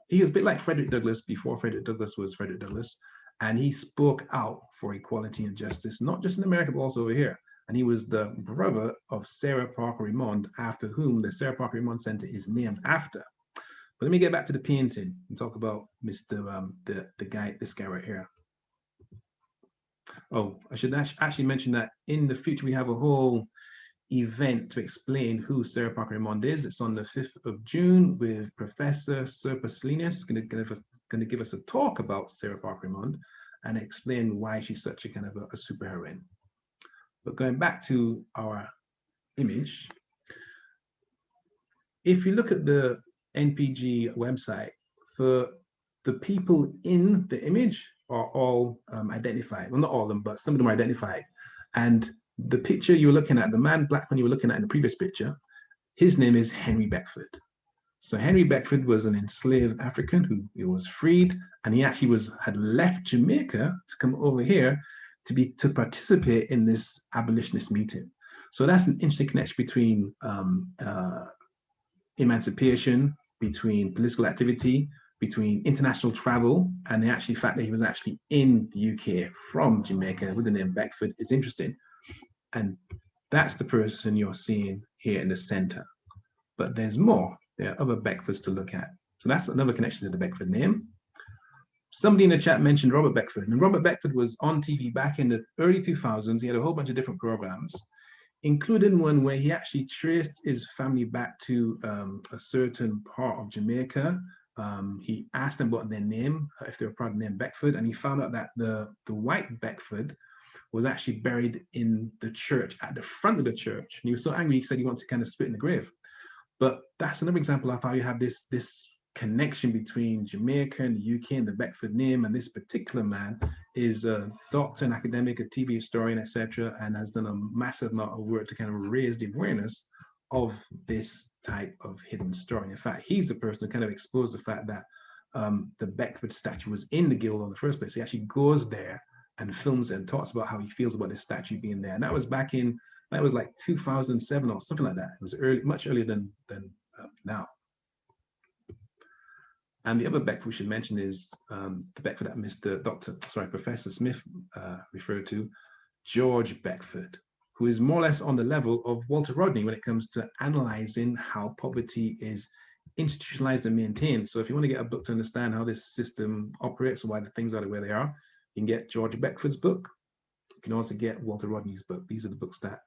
He was a bit like Frederick Douglass before Frederick Douglass was Frederick Douglass. And he spoke out for equality and justice, not just in America, but also over here. And he was the brother of Sarah Parker Remond, after whom the Sarah Parker Remond Centre is named after. But let me get back to the painting and talk about Mr. This guy right here. Oh, I should actually mention that in the future we have a whole event to explain who Sarah Parker Remond is. It's on the 5th of June with Professor Serpa Salinas, going to give us a talk about Sarah Parker Remond and explain why she's such a kind of a superheroine. But going back to our image, if you look at the NPG website, for the people in the image are all identified. Well, not all of them, but some of them are identified. And the picture you were looking at, the black man you were looking at in the previous picture, his name is Henry Beckford. So Henry Beckford was an enslaved African who was freed, and he actually had left Jamaica to come over here to participate in this abolitionist meeting. So that's an interesting connection between emancipation, between political activity, between international travel, and the fact that he was actually in the UK from Jamaica with the name Beckford is interesting. And that's the person you're seeing here in the center. But there's more. There are other Beckfords to look at. So that's another connection to the Beckford name. Somebody in the chat mentioned Robert Beckford. And Robert Beckford was on TV back in the early 2000s. He had a whole bunch of different programs, including one where he actually traced his family back to a certain part of Jamaica. He asked them about their name, if they were proud of the name Beckford, and he found out that the white Beckford was actually buried in the church, at the front of the church. And he was so angry, he said he wanted to kind of spit in the grave. But that's another example of how you have this connection between Jamaica and the UK and the Beckford name. And this particular man is a doctor, an academic, a TV historian, etc., and has done a massive amount of work to kind of raise the awareness of this type of hidden story. In fact, he's the person who kind of exposed the fact that the Beckford statue was in the Guildhall in the first place. He actually goes there and films it and talks about how he feels about this statue being there. And that was back in, that was like 2007 or something like that. It was early, much earlier than now. And the other Beckford we should mention is the Beckford that Professor Smith referred to, George Beckford, who is more or less on the level of Walter Rodney when it comes to analyzing how poverty is institutionalized and maintained. So if you want to get a book to understand how this system operates or why the things are the way they are, you can get George Beckford's book. You can also get Walter Rodney's book. These are the books that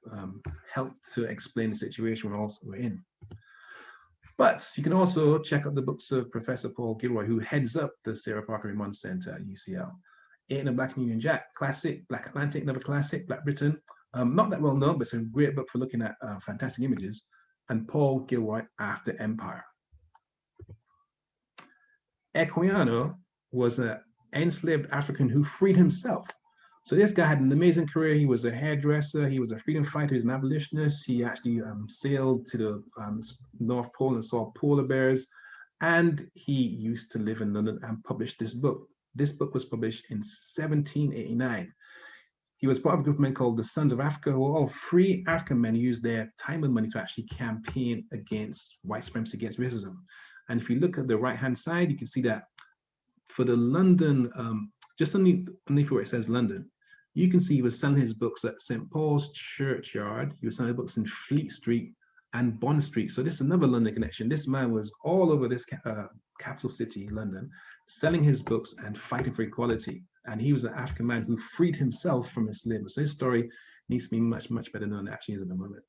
help to explain the situation we're in. But you can also check out the books of Professor Paul Gilroy, who heads up the Sarah Parker Remond Centre at UCL. In a Black Union Jack, classic, Black Atlantic, another classic, Black Britain. Not that well known, but it's a great book for looking at fantastic images. And Paul Gilroy, After Empire. Equiano was an enslaved African who freed himself. So this guy had an amazing career. He was a hairdresser. He was a freedom fighter. He's an abolitionist. He actually sailed to the North Pole and saw polar bears. And he used to live in London and published this book. This book was published in 1789. He was part of a group of men called the Sons of Africa, who were all free African men who used their time and money to actually campaign against white supremacy, against racism. And if you look at the right-hand side, you can see that for the London, just underneath where it says London, you can see he was selling his books at St. Paul's Churchyard. He was selling books in Fleet Street and Bond Street. So this is another London connection. This man was all over this capital city, London, selling his books and fighting for equality. And he was an African man who freed himself from enslavement. So his story needs to be much, much better known than it actually is at the moment.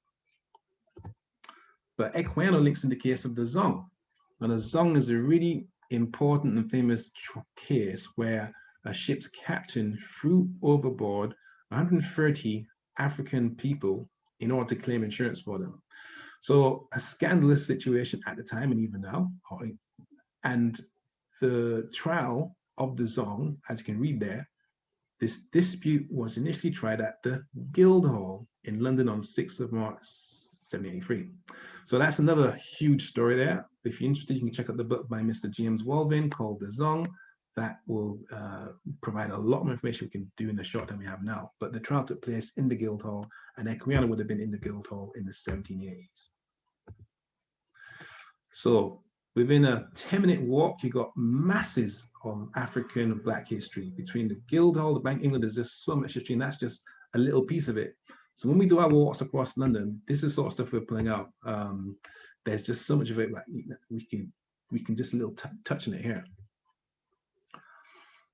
But Equiano links in the case of the Zong. And the Zong is a really important and famous case where a ship's captain threw overboard 130 African people in order to claim insurance for them. So a scandalous situation at the time and even now. And the trial of the Zong, as you can read there, this dispute was initially tried at the Guildhall in London on 6th of March, 1783. So that's another huge story there. If you're interested, you can check out the book by Mr. James Walvin called The Zong. That will provide a lot more information we can do in the short time we have now. But the trial took place in the Guildhall, and Equiano would have been in the Guildhall in the 1780s. So within a 10-minute walk, you got masses of African Black history. Between the Guildhall, the Bank of England, there's just so much history, and that's just a little piece of it. So when we do our walks across London, this is sort of stuff we're pulling out. There's just so much of it, like we can just a little touch on it here.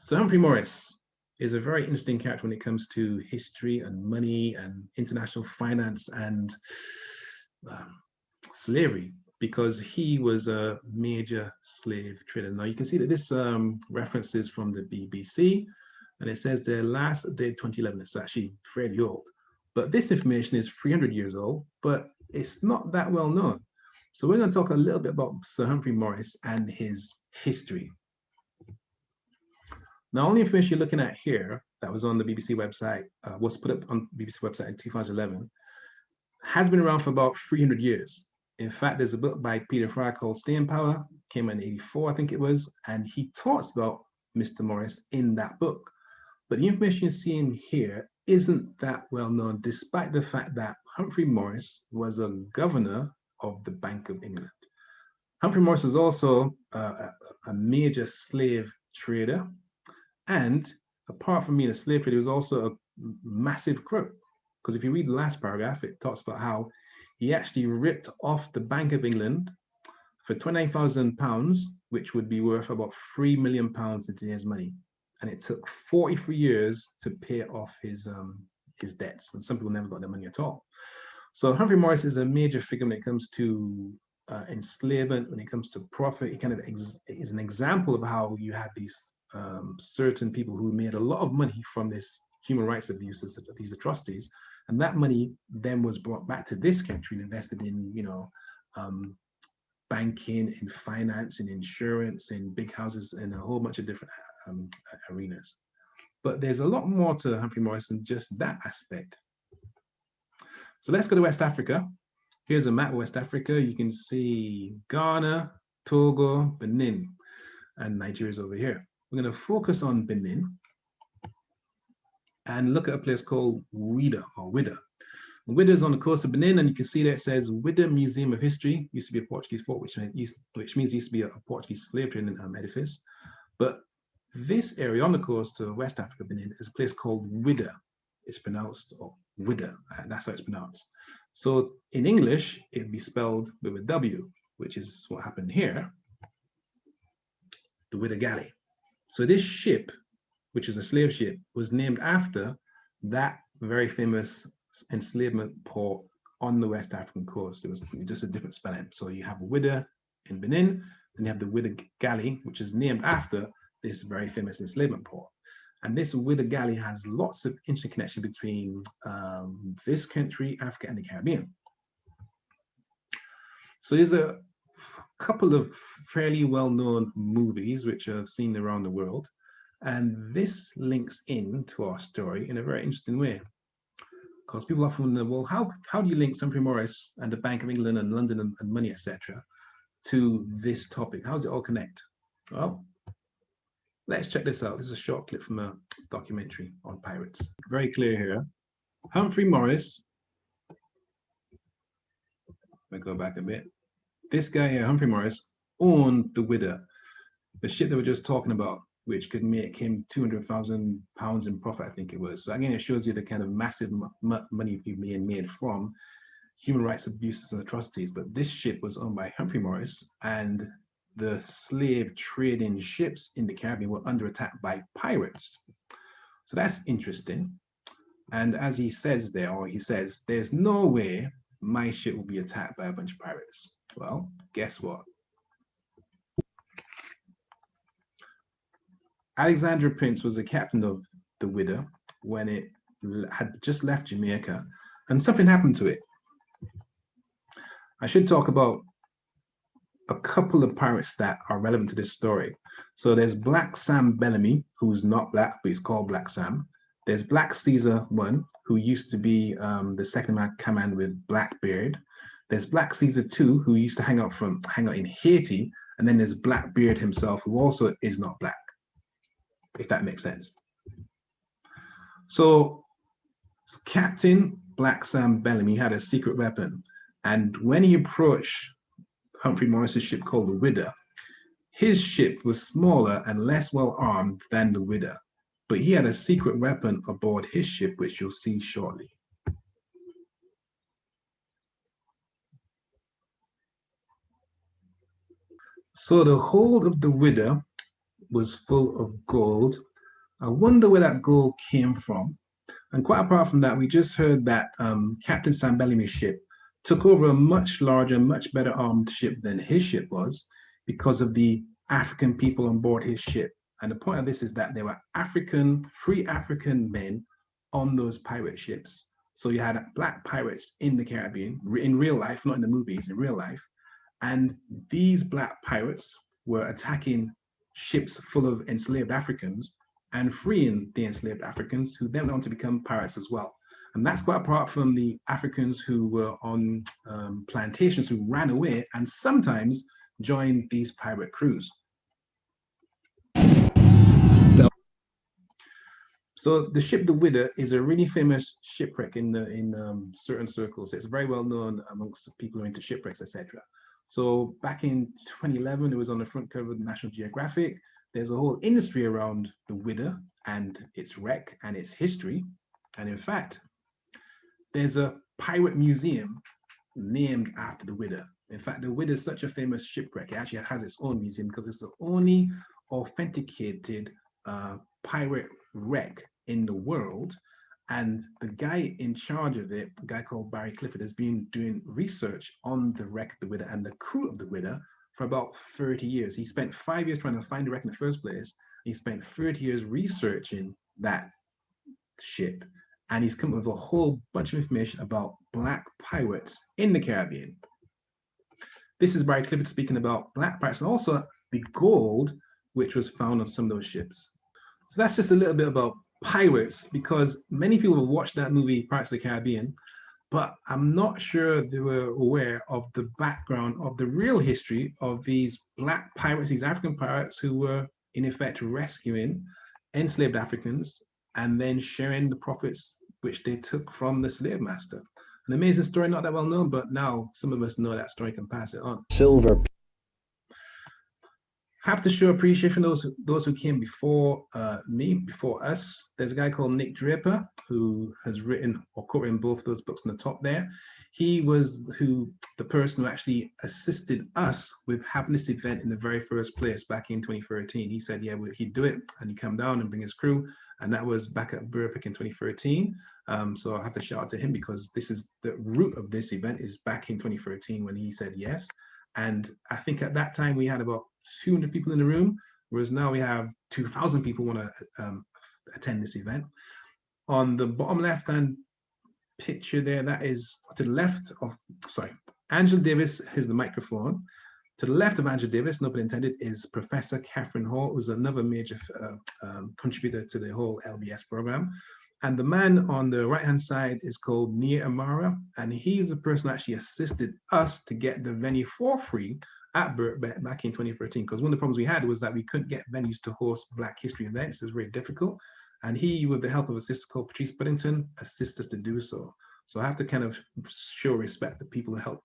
So Humphrey Morris is a very interesting character when it comes to history and money and international finance and slavery, because he was a major slave trader. Now you can see that this reference is from the BBC, and it says their last date 2011. It's actually fairly old, but this information is 300 years old, but it's not that well known. So we're going to talk a little bit about Sir Humphrey Morris and his history. Now, all the information you're looking at here that was on the BBC website, was put up on the BBC website in 2011, has been around for about 300 years. In fact, there's a book by Peter Fryer called Staying Power, came in 84, I think it was, and he talks about Mr. Morris in that book. But the information you're seeing here isn't that well known, despite the fact that Humphrey Morris was a governor of the Bank of England. Humphrey Morris was also a major slave trader. And apart from being a slave trader, he was also a massive crook. Because if you read the last paragraph, it talks about how he actually ripped off the Bank of England for £29,000, which would be worth about £3 million in today's money. And it took 43 years to pay off his debts. And some people never got their money at all. So Humphrey Morris is a major figure when it comes to enslavement, when it comes to profit. He kind of is an example of how you had these certain people who made a lot of money from this human rights abuses, these atrocities, and that money then was brought back to this country and invested in, banking, in finance, in insurance, in big houses, and a whole bunch of different arenas. But there's a lot more to Humphrey Morris than just that aspect. So let's go to West Africa. Here's a map of West Africa. You can see Ghana, Togo, Benin, and Nigeria's over here. We're going to focus on Benin and look at a place called Ouidah, or Ouidah. Ouidah is on the coast of Benin, and you can see there it says Ouidah Museum of History. Used to be a Portuguese fort, which means it used to be a Portuguese slave trading edifice. But this area on the coast of West Africa, Benin, is a place called Ouidah. It's pronounced Ouidah, that's how it's pronounced. So in English, it would be spelled with a W, which is what happened here, the Ouidah Galley. So this ship, which is a slave ship, was named after that very famous enslavement port on the West African coast. It was just a different spelling. So you have Ouidah in Benin. Then you have the Ouidah Galley, which is named after this very famous enslavement port. And this Ouidah Galley has lots of interconnection between this country, Africa, and the Caribbean. So there's a couple of fairly well-known movies which I've seen around the world. And this links in to our story in a very interesting way. Because people often wonder, well, how do you link Humphrey Morris and the Bank of England and London and money, etc., to this topic? How does it all connect? Well, let's check this out. This is a short clip from a documentary on pirates. Very clear here. Humphrey Morris, let me go back a bit. This guy here, Humphrey Morris, owned the Ouidah, the ship that we're just talking about, which could make him £200,000 in profit, I think it was. So again, it shows you the kind of massive money being made from human rights abuses and atrocities. But this ship was owned by Humphrey Morris, and the slave trading ships in the Caribbean were under attack by pirates. So that's interesting. And as he says there, or he says, there's no way my ship will be attacked by a bunch of pirates. Well, guess what? Alexander Prince was the captain of the Ouidah when it had just left Jamaica, and something happened to it. I should talk about a couple of pirates that are relevant to this story. So there's Black Sam Bellamy, who's not black, but he's called Black Sam. There's Black Caesar I, who used to be the second in command with Blackbeard. There's Black Caesar II, who used to hang out in Haiti. And then there's Blackbeard himself, who also is not black, if that makes sense. So Captain Black Sam Bellamy had a secret weapon. And when he approached Humphrey Morris's ship called the Ouidah, his ship was smaller and less well armed than the Ouidah, but he had a secret weapon aboard his ship, which you'll see shortly. So the hold of the Ouidah was full of gold. I wonder where that gold came from. And quite apart from that, we just heard that Captain Sam Bellamy's ship took over a much larger, much better armed ship than his ship was because of the African people on board his ship. And the point of this is that there were free African men on those pirate ships. So you had black pirates in the Caribbean, in real life, not in the movies, in real life. And these black pirates were attacking ships full of enslaved Africans and freeing the enslaved Africans, who then went on to become pirates as well. And that's quite apart from the Africans who were on plantations who ran away and sometimes joined these pirate crews. So the ship the Ouidah is a really famous shipwreck in certain circles. It's very well known amongst people who are into shipwrecks, etc. So back in 2011, it was on the front cover of National Geographic. There's a whole industry around the Ouidah and its wreck and its history. And in fact, there's a pirate museum named after the Ouidah. In fact, the Ouidah is such a famous shipwreck. It actually has its own museum because it's the only authenticated pirate wreck in the world. And the guy in charge of it, a guy called Barry Clifford, has been doing research on the wreck of the Ouidah and the crew of the Ouidah for about 30 years. He spent 5 years trying to find the wreck in the first place. He spent 30 years researching that ship. And he's come up with a whole bunch of information about black pirates in the Caribbean. This is Barry Clifford speaking about black pirates and also the gold which was found on some of those ships. So that's just a little bit about pirates, because many people have watched that movie Pirates of the Caribbean, but I'm not sure they were aware of the background of the real history of these black pirates, these African pirates who were in effect rescuing enslaved Africans and then sharing the profits which they took from the slave master. An amazing story, not that well known, but now some of us know that story, can pass it on. Silver. Have to show appreciation those who came before me, before us. There's a guy called Nick Draper who has written or co-written both those books on the top there. He was the person who actually assisted us with having this event in the very first place back in 2013. He said, yeah, well, he'd do it, and he'd come down and bring his crew, and that was back at Burpick in 2013. So I have to shout out to him because this is the root of this event is back in 2013 when he said yes. And I think at that time we had about 200 people in the room, whereas now we have 2,000 people want to attend this event. On the bottom left-hand picture there, that is to the left of, sorry, Angela Davis has the microphone. To the left of Angela Davis, no pun intended, is Professor Catherine Hall, who's another major contributor to the whole LBS program. And the man on the right-hand side is called Nia Amara, and he's the person who actually assisted us to get the venue for free at Birkbeck back in 2013, because one of the problems we had was that we couldn't get venues to host Black History events. It was very difficult. And he, with the help of a sister called Patrice Puddington, assists us to do so. So I have to kind of show respect to people who helped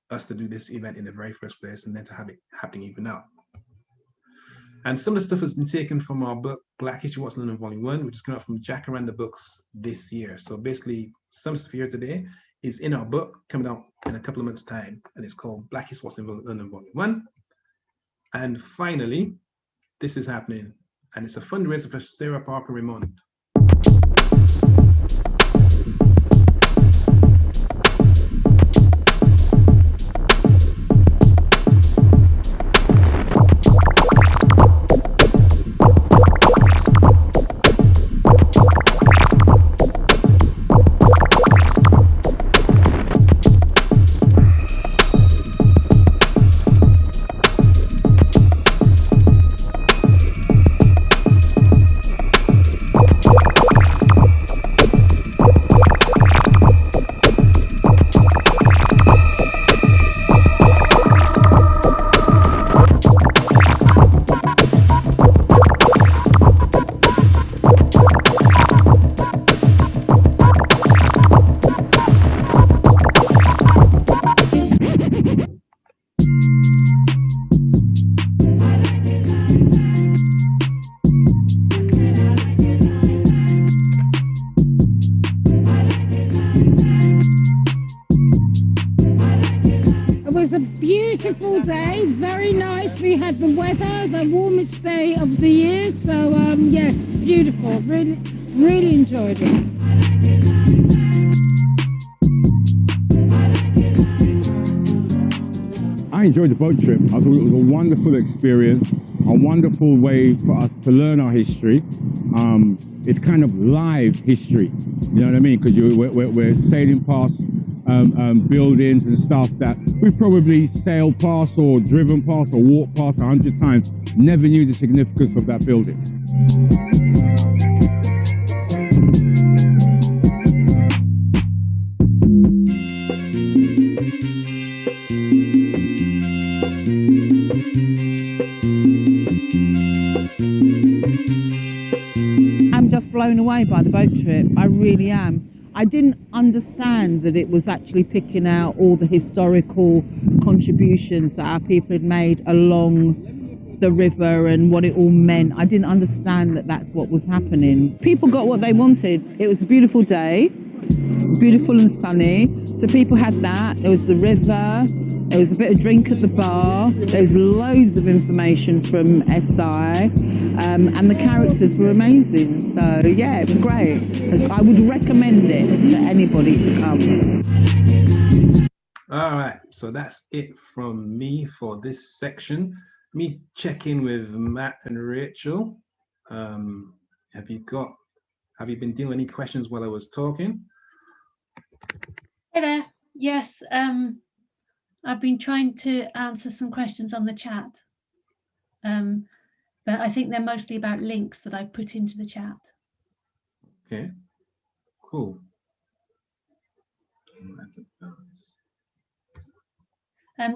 us to do this event in the very first place, and then to have it happening even now. And some of the stuff has been taken from our book, Black History What's Known in Volume 1, which is coming out from Jacaranda Books this year. So basically, some stuff here today is in our book, coming out in a couple of months' time, and it's called Black History What's Known in Volume 1. And finally, this is happening, and it's a fundraiser for Sarah Parker Remond. Beautiful day, very nice. We had the weather, the warmest day of the year, so yes, beautiful. Really enjoyed it. I enjoyed the boat trip. I thought it was a wonderful experience, a wonderful way for us to learn our history. It's kind of live history, you know what I mean? Because we're sailing past buildings and stuff that we've probably sailed past or driven past or walked past 100 times, never knew the significance of that building. I'm just blown away by the boat trip, I really am. I didn't understand that it was actually picking out all the historical contributions that our people had made along the river and what it all meant. I didn't understand that that's what was happening. People got what they wanted. It was a beautiful day, beautiful and sunny. So people had that. There was the river. There was a bit of drink at the bar. There was loads of information from SI. And the characters were amazing. So yeah, it was great. I would recommend it to anybody to come. All right, so that's it from me for this section. Let me check in with Matt and Rachel. Have you been dealing with any questions while I was talking? Hey there. Yes, I've been trying to answer some questions on the chat, but I think they're mostly about links that I put into the chat. Okay, cool.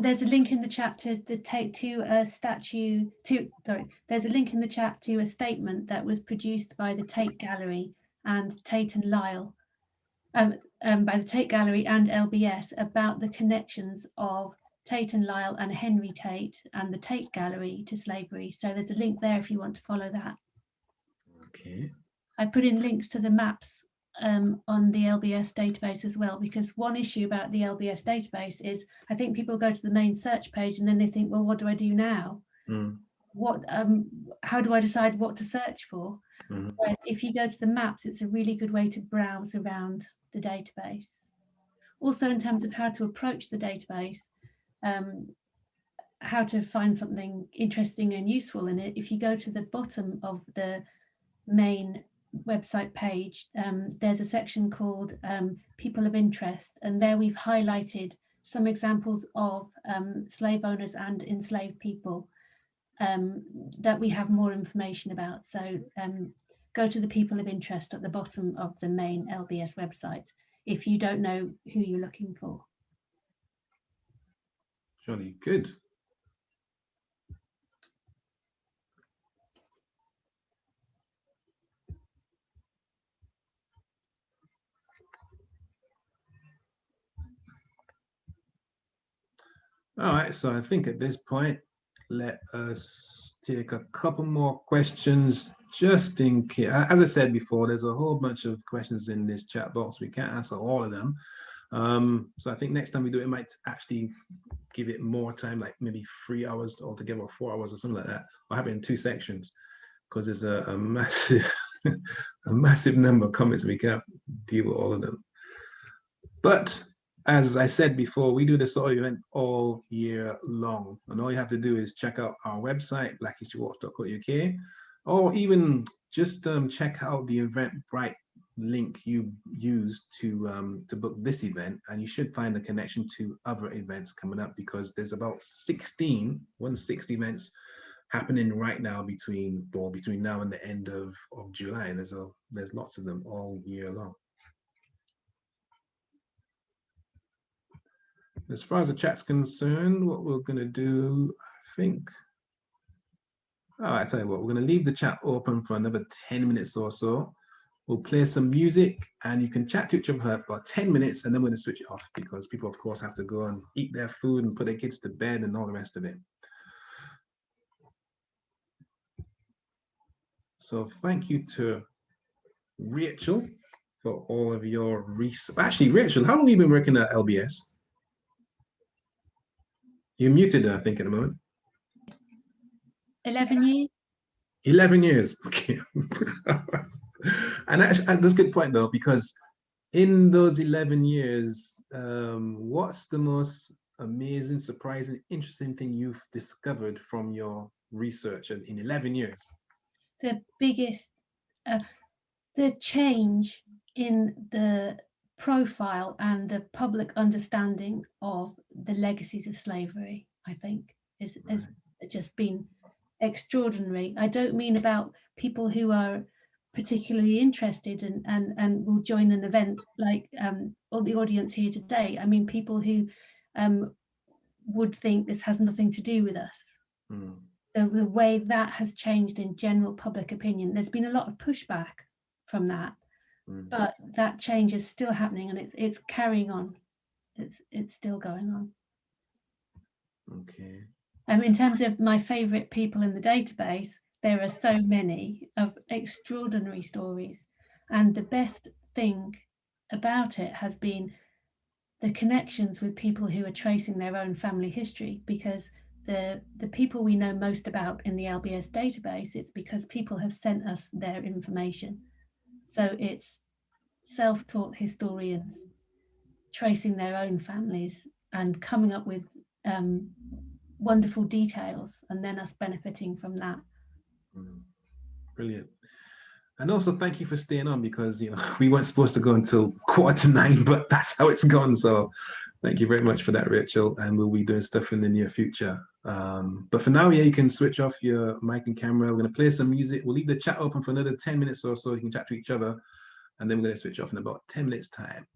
There's a link in the chat to there's a link in the chat to a statement that was produced by the Tate Gallery and Tate and Lyle, by the Tate Gallery and LBS about the connections of Tate and Lyle and Henry Tate and the Tate Gallery to slavery. So there's a link there if you want to follow that. Okay. I put in links to the maps on the LBS database as well, because one issue about the LBS database is I think people go to the main search page and then they think, well, what do I do now? How do I decide what to search for? But if you go to the maps, it's a really good way to browse around the database. Also, in terms of how to approach the database, how to find something interesting and useful in it, if you go to the bottom of the main website page, there's a section called People of Interest, and there we've highlighted some examples of slave owners and enslaved people that we have more information about. So go to the People of Interest at the bottom of the main LBS website if you don't know who you're looking for. Surely, good. All right, so I think at this point, let us take a couple more questions just in case. As I said before, there's a whole bunch of questions in this chat box. We can't answer all of them. So I think next time we do it, might actually give it more time, like maybe 3 hours altogether, or 4 hours or something like that. Or have it in 2 sections, because there's a massive, a massive number of comments. We can't deal with all of them. But as I said before, we do this sort of event all year long. And all you have to do is check out our website, blackhistorywatch.co.uk, or even just check out the Eventbrite link you used to book this event, and you should find a connection to other events coming up, because there's about 16 events happening right now between now and the end of July. There's lots of them all year long. As far as the chat's concerned, what we're going to do, I think, I tell you what, we're going to leave the chat open for another 10 minutes or so. We'll play some music, and you can chat to each other for about 10 minutes, and then we're going to switch it off, because people, of course, have to go and eat their food and put their kids to bed and all the rest of it. So thank you to Rachel for all of your research. Actually, Rachel, how long have you been working at LBS? You're muted, I think, at the moment. 11 years. 11 years. Okay. And actually, that's a good point, though, because in those 11 years, what's the most amazing, surprising, interesting thing you've discovered from your research in 11 years? The biggest, the change in the profile and the public understanding of the legacies of slavery, I think, has just been extraordinary. I don't mean about people who are particularly interested and will join an event like all the audience here today. I mean people who would think this has nothing to do with us. The way that has changed in general public opinion, there's been a lot of pushback from that, but that change is still happening, and it's carrying on. It's still going on. Okay. In terms of my favorite people in the database, there are so many of extraordinary stories, and the best thing about it has been the connections with people who are tracing their own family history, because the people we know most about in the LBS database, it's because people have sent us their information. So it's self-taught historians tracing their own families and coming up with wonderful details, and then us benefiting from that. Brilliant. And also thank you for staying on, because we weren't supposed to go until 8:45, but that's how it's gone. So thank you very much for that, Rachel, and we'll be doing stuff in the near future. But for now, yeah, you can switch off your mic and camera. We're going to play some music. We'll leave the chat open for another 10 minutes or so. You can chat to each other, and then we're going to switch off in about 10 minutes time.